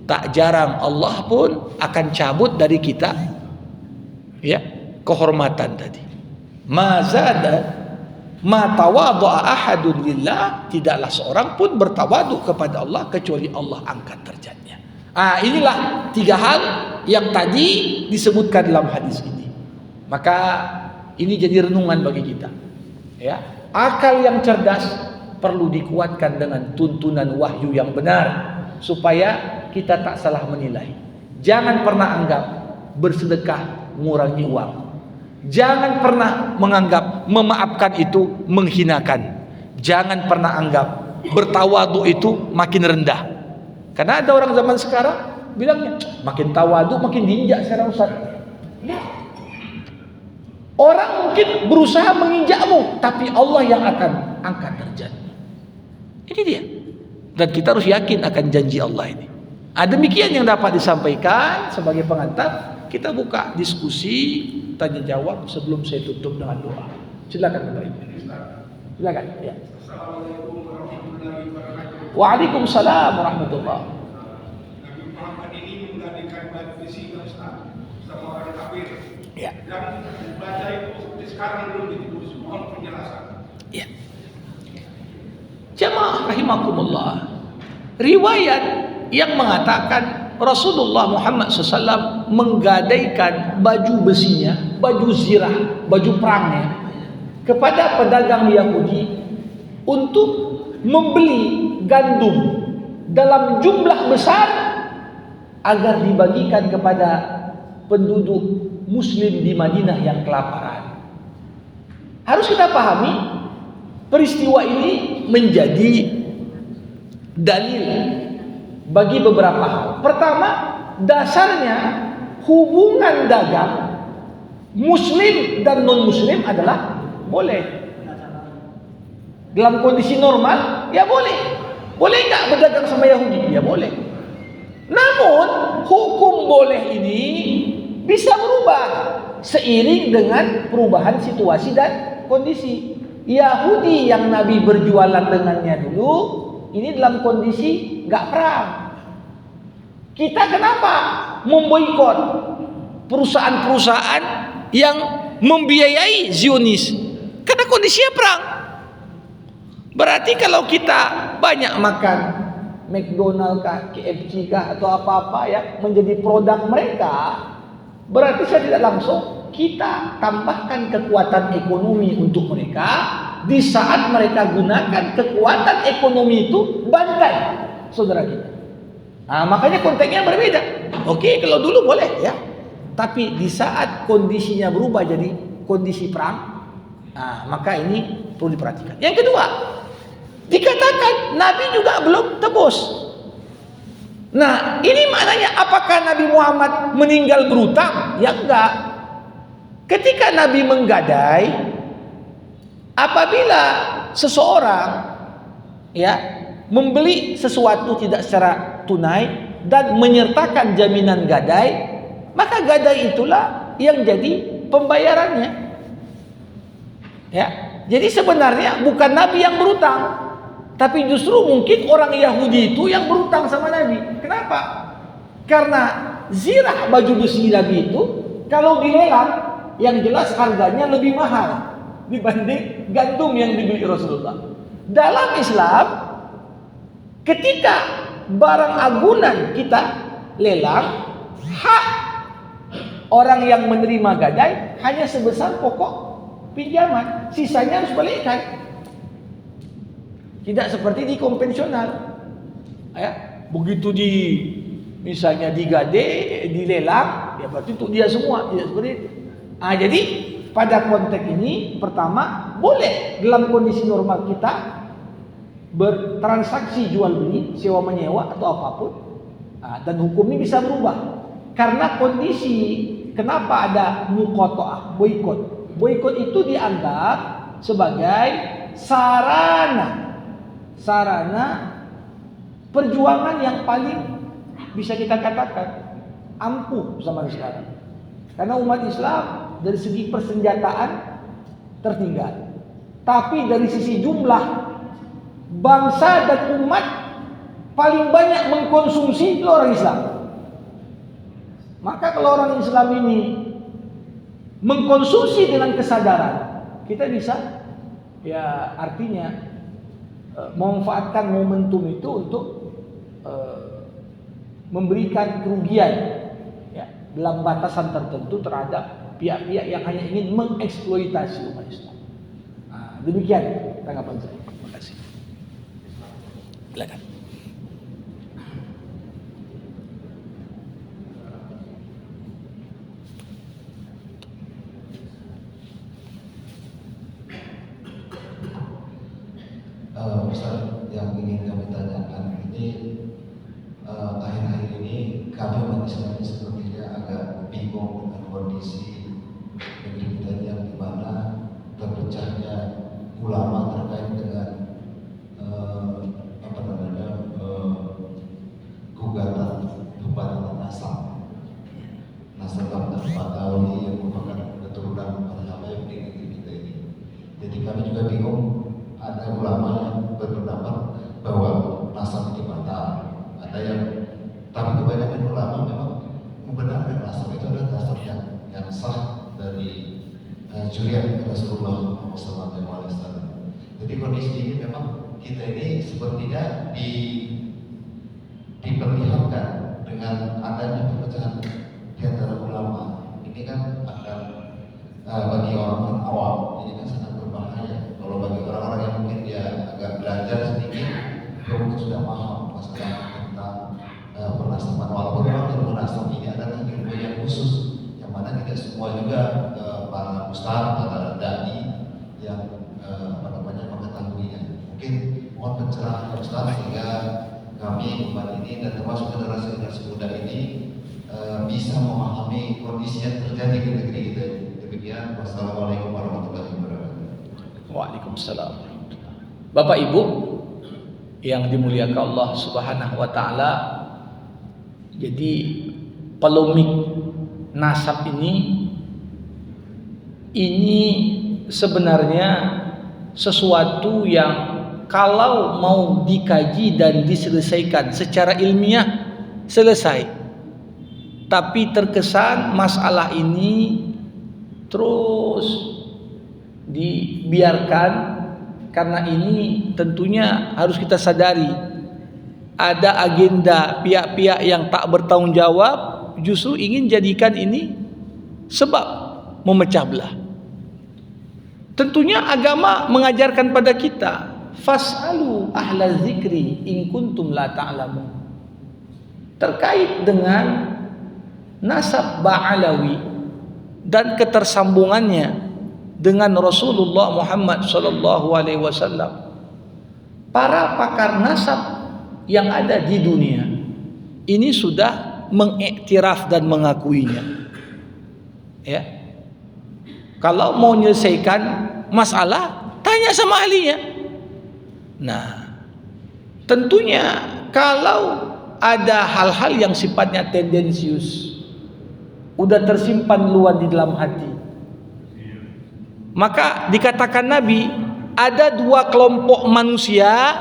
tak jarang Allah pun akan cabut dari kita kehormatan tadi. Ma tawadha'a ahadun lillah, tidaklah seorang pun bertawadhu kepada Allah kecuali Allah angkat derajatnya. Inilah 3 hal yang tadi disebutkan dalam hadis ini. Maka ini jadi renungan bagi kita. Ya, akal yang cerdas perlu dikuatkan dengan tuntunan wahyu yang benar supaya kita tak salah menilai. Jangan pernah anggap bersedekah mengurangi uang. Jangan pernah menganggap memaafkan itu menghinakan. Jangan pernah anggap bertawadu itu makin rendah. Karena ada orang zaman sekarang bilangnya makin tawadu makin diinjak sekarang Ustaz. Ya. Orang mungkin berusaha menginjakmu, tapi Allah yang akan angkat derajatmu. Ini dia. Dan kita harus yakin akan janji Allah ini. Demikian yang dapat disampaikan sebagai pengantar. Kita buka diskusi tanya jawab sebelum saya tutup dengan doa. Silakan Bapak Ibu. Silakan. Ya. Assalamualaikum warahmatullahi wabarakatuh. Waalaikumsalam warahmatullahi. Nabi Muhammad ini menggantikan bisi Ustaz sama orang kafir. Ya. Dan baca itu seperti sekarang belum ditulis. Mohon penjelasan. Ya. Jamaah rahimakumullah. Riwayat yang mengatakan Rasulullah Muhammad SAW menggadaikan baju besinya, baju zirah, baju perangnya kepada pedagang Yahudi untuk membeli gandum dalam jumlah besar agar dibagikan kepada penduduk Muslim di Madinah yang kelaparan. Harus kita pahami peristiwa ini menjadi dalil bagi beberapa hal. Pertama, dasarnya hubungan dagang Muslim dan non-Muslim adalah boleh. Dalam kondisi normal, ya boleh. Boleh nggak berdagang sama Yahudi? Ya boleh. Namun, hukum boleh ini bisa berubah seiring dengan perubahan situasi dan kondisi. Yahudi yang Nabi berjualan dengannya dulu, ini dalam kondisi nggak perang. Kita kenapa memboikot perusahaan-perusahaan yang membiayai Zionis? Karena kondisinya perang. Berarti kalau kita banyak makan McDonald kah, KFC kah atau apa-apa ya menjadi produk mereka, berarti saya tidak langsung kita tambahkan kekuatan ekonomi untuk mereka. Di saat mereka gunakan kekuatan ekonomi itu bantai saudara kita. Makanya konteksnya berbeda. Oke, kalau dulu boleh ya. Tapi di saat kondisinya berubah jadi kondisi perang, maka ini perlu diperhatikan. Yang kedua, dikatakan Nabi juga belum tebus. Nah, ini maknanya apakah Nabi Muhammad meninggal berutang? Ya enggak. Ketika Nabi menggadai, apabila seseorang ya membeli sesuatu tidak secara tunai dan menyertakan jaminan gadai, maka gadai itulah yang jadi pembayarannya. Ya. Jadi sebenarnya bukan Nabi yang berutang, tapi justru mungkin orang Yahudi itu yang berutang sama Nabi. Kenapa? Karena zirah baju besi Nabi itu kalau dilelang yang jelas harganya lebih mahal dibanding gandum yang dibeli Rasulullah. Dalam Islam, ketika barang agunan kita lelang, hak orang yang menerima gadai hanya sebesar pokok pinjaman, sisanya harus balikkan. Tidak seperti di konvensional. Ya, begitu misalnya dilelang, ya berarti untuk dia semua, tidak seperti itu. Jadi pada konteks ini pertama boleh dalam kondisi normal kita bertransaksi jual beli, sewa menyewa atau apapun, dan hukum ini bisa berubah karena kondisi. Kenapa ada muqata'ah, boikot? Boikot itu dianggap sebagai sarana perjuangan yang paling bisa kita katakan ampuh zaman sekarang. Karena umat Islam dari segi persenjataan tertinggal, tapi dari sisi jumlah bangsa dan umat paling banyak mengkonsumsi orang Islam. Maka kalau orang Islam ini mengkonsumsi dengan kesadaran, kita bisa ya artinya memanfaatkan momentum itu untuk memberikan kerugian ya dalam batasan tertentu terhadap pihak-pihak yang hanya ingin mengeksploitasi umat Islam. Demikian tanggapan saya. Terima kasih. Silakan. Ustaz, yang ingin kami tanyakan ini, akhir-akhir ini kami umat Islam ini sepertinya agak bingung dengan kondisi negeri kita ini yang dimana terpecahnya ulama terkait dengan gugatan pembatalan nasab Batawi yang merupakan keturunan para habaib di negeri kita ini. Jadi kami juga bingung, ada ulama yang berpendapat bahwa nasab itu batal, ada yang, tapi kebanyakan ulama memang membenarkan nasab itu adalah nasab yang sah dari zuriat Rasulullah SAW. Jadi kondisi ini memang kita ini sepertinya diperlihatkan dengan adanya perpecahan di antara ulama. Ini kan akan bagi orang awam ini kan sangat berbahaya. Kalau bagi orang-orang yang mungkin dia agak belajar sedikit, dia mungkin sudah paham masalah tentang pernasaban. Walaupun memang ilmu nasab ini adalah ilmu yang khusus, yang mana tidak semua juga para ustaz, para dai yang mengetahuinya. Mungkin mohon pencerahan Ustaz sehingga kami umat ini dan termasuk generasi muda ini bisa memahami kondisi yang terjadi di negeri kita. Demikian. Wassalamualaikum warahmatullahi wabarakatuh. Waalaikumsalam. Bapak Ibu yang dimuliakan Allah Subhanahu wa taala, jadi polemik nasab ini sebenarnya sesuatu yang kalau mau dikaji dan diselesaikan secara ilmiah selesai, tapi terkesan masalah ini terus dibiarkan. Karena ini tentunya harus kita sadari ada agenda pihak-pihak yang tak bertanggung jawab, justru ingin jadikan ini sebab memecah belah. Tentunya agama mengajarkan pada kita, fas'alu ahla zikri in kuntum la ta'lamun. Terkait dengan nasab Ba'alawi dan ketersambungannya dengan Rasulullah Muhammad sallallahu alaihi wasallam, para pakar nasab yang ada di dunia ini sudah mengiktiraf dan mengakuinya. Ya. Kalau mau menyelesaikan masalah, tanya sama ahlinya. Nah, tentunya kalau ada hal-hal yang sifatnya tendensius, udah tersimpan luar di dalam hati, maka dikatakan Nabi, ada dua kelompok manusia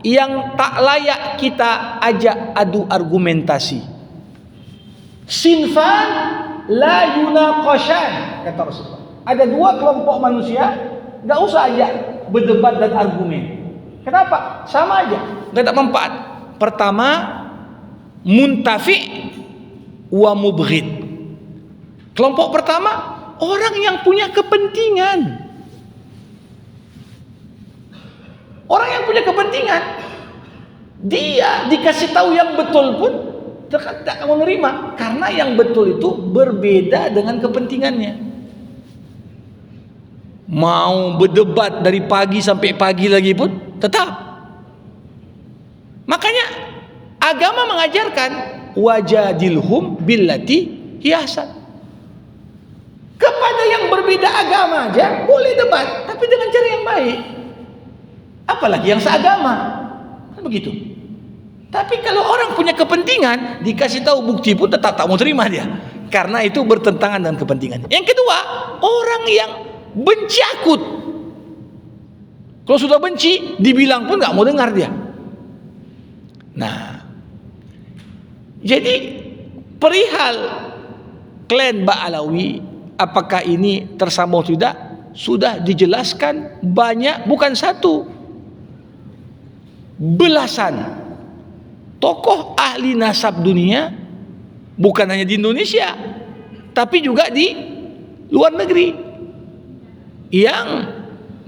yang tak layak kita ajak adu argumentasi. Sinfan la yunaqashan, kata Rasulullah. Ada dua kelompok manusia, gak usah ajak berdebat dan argumen. Kenapa? Sama aja, gak ada manfaat. Pertama, muntafi wa mubghid. Kelompok pertama, orang yang punya kepentingan. Orang yang punya kepentingan, dia dikasih tahu yang betul pun tidak akan menerima, karena yang betul itu berbeda dengan kepentingannya. Mau berdebat dari pagi sampai pagi lagi pun tetap. Makanya agama mengajarkan wajadilhum billati hiyasan. Kepada yang berbeda agama aja boleh debat, tapi dengan cara yang baik. Apalagi yang seagama, kan begitu. Tapi kalau orang punya kepentingan, dikasih tahu bukti pun tetap tak mau terima dia, karena itu bertentangan dengan kepentingan. Yang kedua, orang yang benci akut. Kalau sudah benci, dibilang pun nggak mau dengar dia. Nah, jadi perihal klan Ba'alawi, apakah ini tersambung tidak? Sudah dijelaskan banyak, bukan satu, belasan tokoh ahli nasab dunia, bukan hanya di Indonesia, tapi juga di luar negeri yang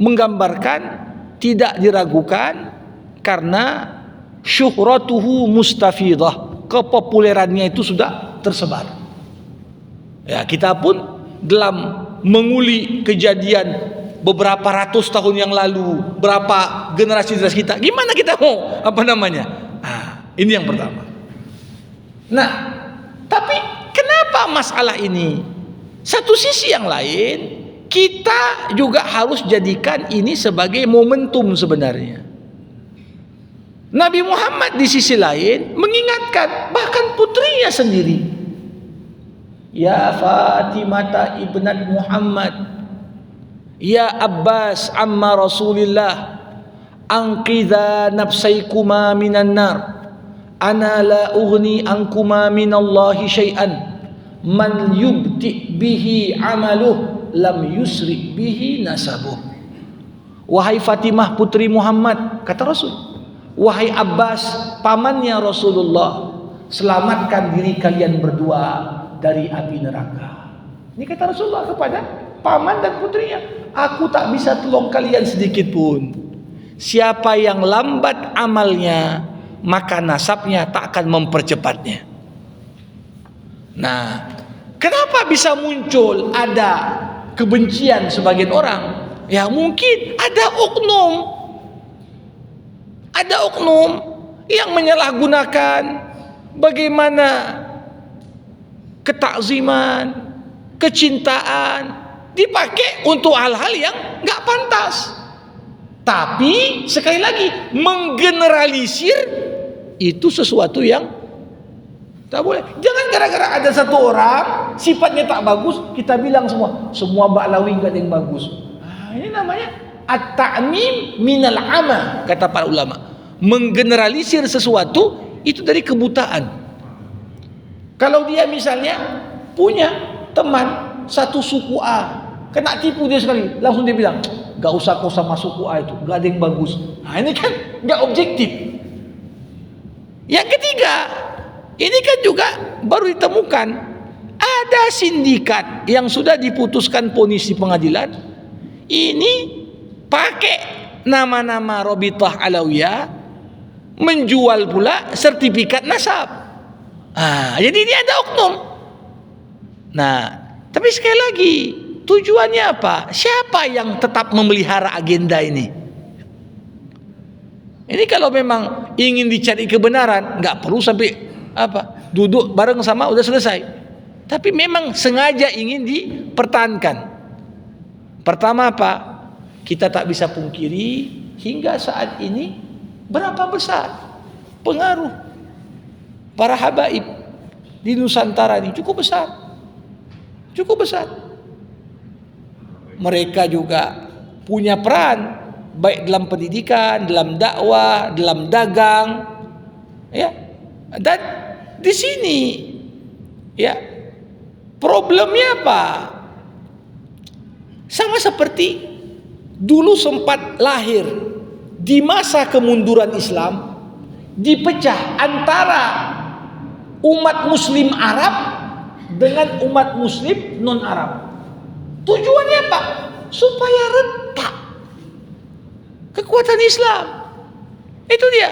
menggambarkan tidak diragukan karena syuhratuhu mustafidah, kepopulerannya itu sudah tersebar. Ya, kita pun dalam menguli kejadian beberapa ratus tahun yang lalu, berapa generasi kita, gimana kita mau ini yang pertama. Nah, tapi kenapa masalah ini? Satu sisi yang lain, kita juga harus jadikan ini sebagai momentum sebenarnya. Nabi Muhammad di sisi lain mengingatkan bahkan putrinya sendiri, ya Fatimah ibnat Muhammad, ya Abbas amma Rasulillah, anqidha nafsaykuma minan nar, ana la ughni ankuma minallahi syai'an, man yubti bihi amaluh lam yusri bihi nasabuh. Wahai Fatimah putri Muhammad, kata Rasul, wahai Abbas pamannya Rasulullah, selamatkan diri kalian berdua dari api neraka. Ini kata Rasulullah kepada paman dan putrinya, aku tak bisa tolong kalian sedikit pun. Siapa yang lambat amalnya, maka nasabnya tak akan mempercepatnya. Nah, kenapa bisa muncul ada kebencian sebagian orang? Ya mungkin ada oknum yang menyalahgunakan bagaimana ketakziman, kecintaan dipakai untuk hal-hal yang nggak pantas. Tapi sekali lagi, menggeneralisir itu sesuatu yang tak boleh. Jangan gara-gara ada satu orang sifatnya tak bagus, kita bilang semua Ba'lawi nggak ada yang bagus. Ini namanya at-ta'mim minal ama, kata para ulama. Menggeneralisir sesuatu itu dari kebutaan. Kalau dia misalnya punya teman satu suku A, kena tipu dia sekali, langsung dia bilang, gak usah kau sama suku A itu, gak ada yang bagus. Nah ini kan gak objektif. Yang ketiga, ini kan juga baru ditemukan ada sindikat yang sudah diputuskan vonis di pengadilan. Ini pakai nama-nama Rabithah Alawiyah, menjual pula sertifikat nasab. Jadi ini ada oknum. Nah, tapi sekali lagi, tujuannya apa? Siapa yang tetap memelihara agenda ini? Ini kalau memang ingin dicari kebenaran, nggak perlu sampai duduk bareng sama udah selesai. Tapi memang sengaja ingin dipertahankan. Pertama apa? Kita tak bisa pungkiri hingga saat ini berapa besar pengaruh para habaib di Nusantara ini, cukup besar. Mereka juga punya peran baik dalam pendidikan, dalam dakwah, dalam dagang, ya. Dan di sini, ya, problemnya apa? Sama seperti dulu sempat lahir di masa kemunduran Islam, dipecah antara umat Muslim Arab dengan umat Muslim non Arab. Tujuannya apa? Supaya retak kekuatan Islam. Itu dia.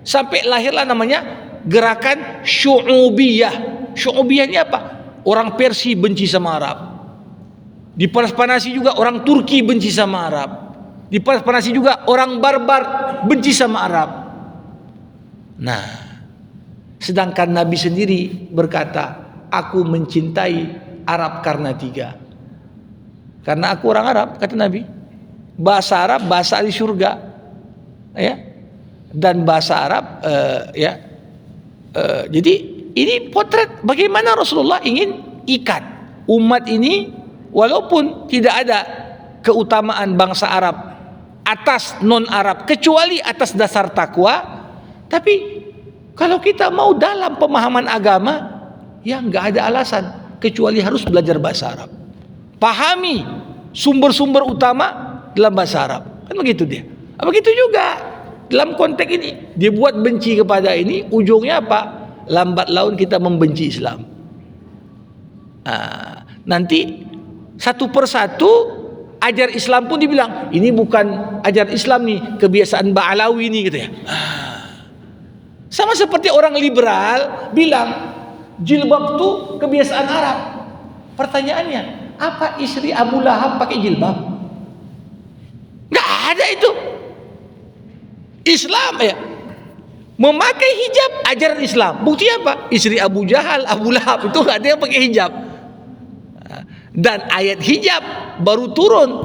Sampai lahirlah namanya gerakan Syu'ubiyah. Syu'ubiyahnya apa? Orang Persia benci sama Arab. Dipanas-panasi juga orang Turki benci sama Arab. Dipanas-panasi juga orang barbar benci sama Arab. Nah, sedangkan Nabi sendiri berkata, aku mencintai Arab karena 3. Karena aku orang Arab, kata Nabi. Bahasa Arab, bahasa di surga, ya. Dan bahasa Arab, jadi ini potret bagaimana Rasulullah ingin ikat umat ini, walaupun tidak ada keutamaan bangsa Arab atas non Arab kecuali atas dasar takwa. Tapi kalau kita mau dalam pemahaman agama, ya nggak ada alasan kecuali harus belajar bahasa Arab. Pahami sumber-sumber utama dalam bahasa Arab. Kan begitu dia. Begitu juga dalam konteks ini, dia buat benci kepada ini, ujungnya apa? Lambat laun kita membenci Islam. Nanti Satu persatu ajar Islam pun dibilang ini bukan ajar Islam nih, kebiasaan Ba'alawi nih gitu ya. Sama seperti orang liberal bilang jilbab itu kebiasaan Arab. Pertanyaannya, apa istri Abu Lahab pakai jilbab? Nggak ada itu. Islam ya, memakai hijab ajaran Islam. Bukti apa? Istri Abu Jahal, Abu Lahab itu nggak ada yang pakai hijab. Dan ayat hijab baru turun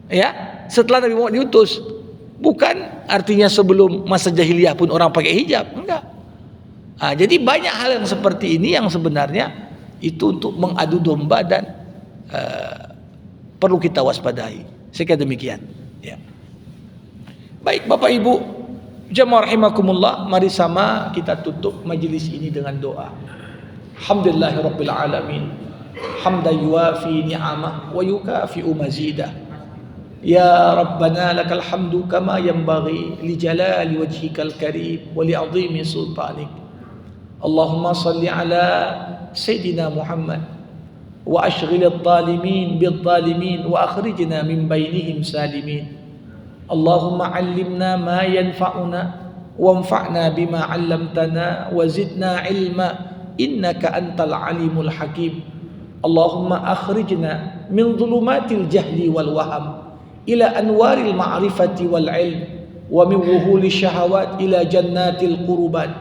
ya setelah Nabi Muhammad diutus. Bukan artinya sebelum masa jahiliyah pun orang pakai hijab, enggak. Jadi banyak hal yang seperti ini yang sebenarnya itu untuk mengadu domba dan perlu kita waspadai. Saya demikian. Ya. Baik Bapak Ibu jamaah rahimakumullah, mari sama kita tutup majelis ini dengan doa. Alhamdulillahirabbil alamin. Hamdan yuwafi ni'amah wa yukafi'u mazidah. Ya Rabbana lakal hamdu kama yanbaghi li jalali wajhikal karim wa li 'azimi sultanik. Allahumma salli ala Sayyidina Muhammad wa ashghil adh-dhalimin bidh-dhalimin wa akhrijna min bainihim salimin. Allahumma 'allimna ma yanfa'una wanfa'na bima 'allamtana wa zidna 'ilma innaka antal alimul hakim. Allahumma akhrijna min dhulumatil jahli wal waham ila anwaril ma'rifati wal ilm wa min wuhuli syahawat ila jannatil qurubat.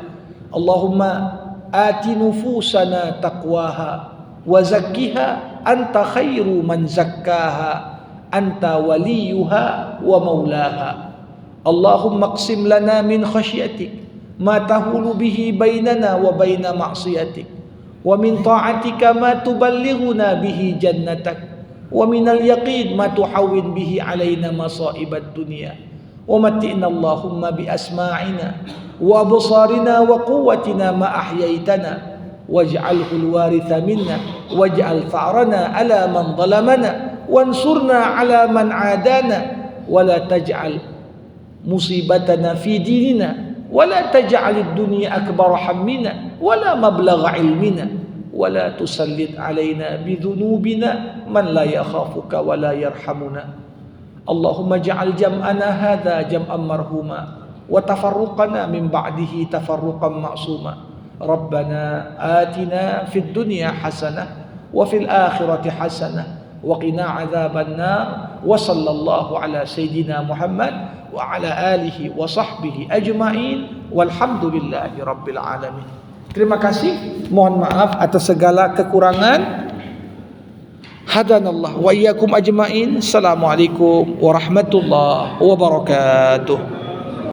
Allahumma ati nufusana taqwaha wa zakkiha anta khairu man zakkaha anta waliyuha wa maulaha. Allahumma qsim lana min khasyatik ma tahulu bihi bainana wa baina ma'siyatik wa min ta'atika ma tuballighuna bihi jannatak wa minal yaqin ma tuhawwin bihi alaina masa'ibad dunya wa matti'na Allahumma bi asma'ina wa absarina wa quwwatina ma ahyaitana waj'alhu al-waritha minna waj'al tha'rana ala man zalamana wansurna ala man 'adana wa la taj'al musibatana fi dinina ولا تجعل الدنيا أكبر همنا ولا مبلغ علمنا ولا تسلط علينا بذنوبنا من لا يخافك ولا يرحمنا. اللهم اجعل جمعنا هذا جمعا مرحوما وتفرقنا من بعده تفرقا معصوما. ربنا آتنا في الدنيا حسنة وفي الآخرة حسنة وقنا عذاب النار وصلى الله على سيدنا محمد وعلى آله وصحبه أجمعين والحمدلله رب العالمين. Terima kasih, mohon maaf atas segala kekurangan. Hadanallah wa iyyakum ajma'in. Assalamualaikum warahmatullahi wabarakatuh.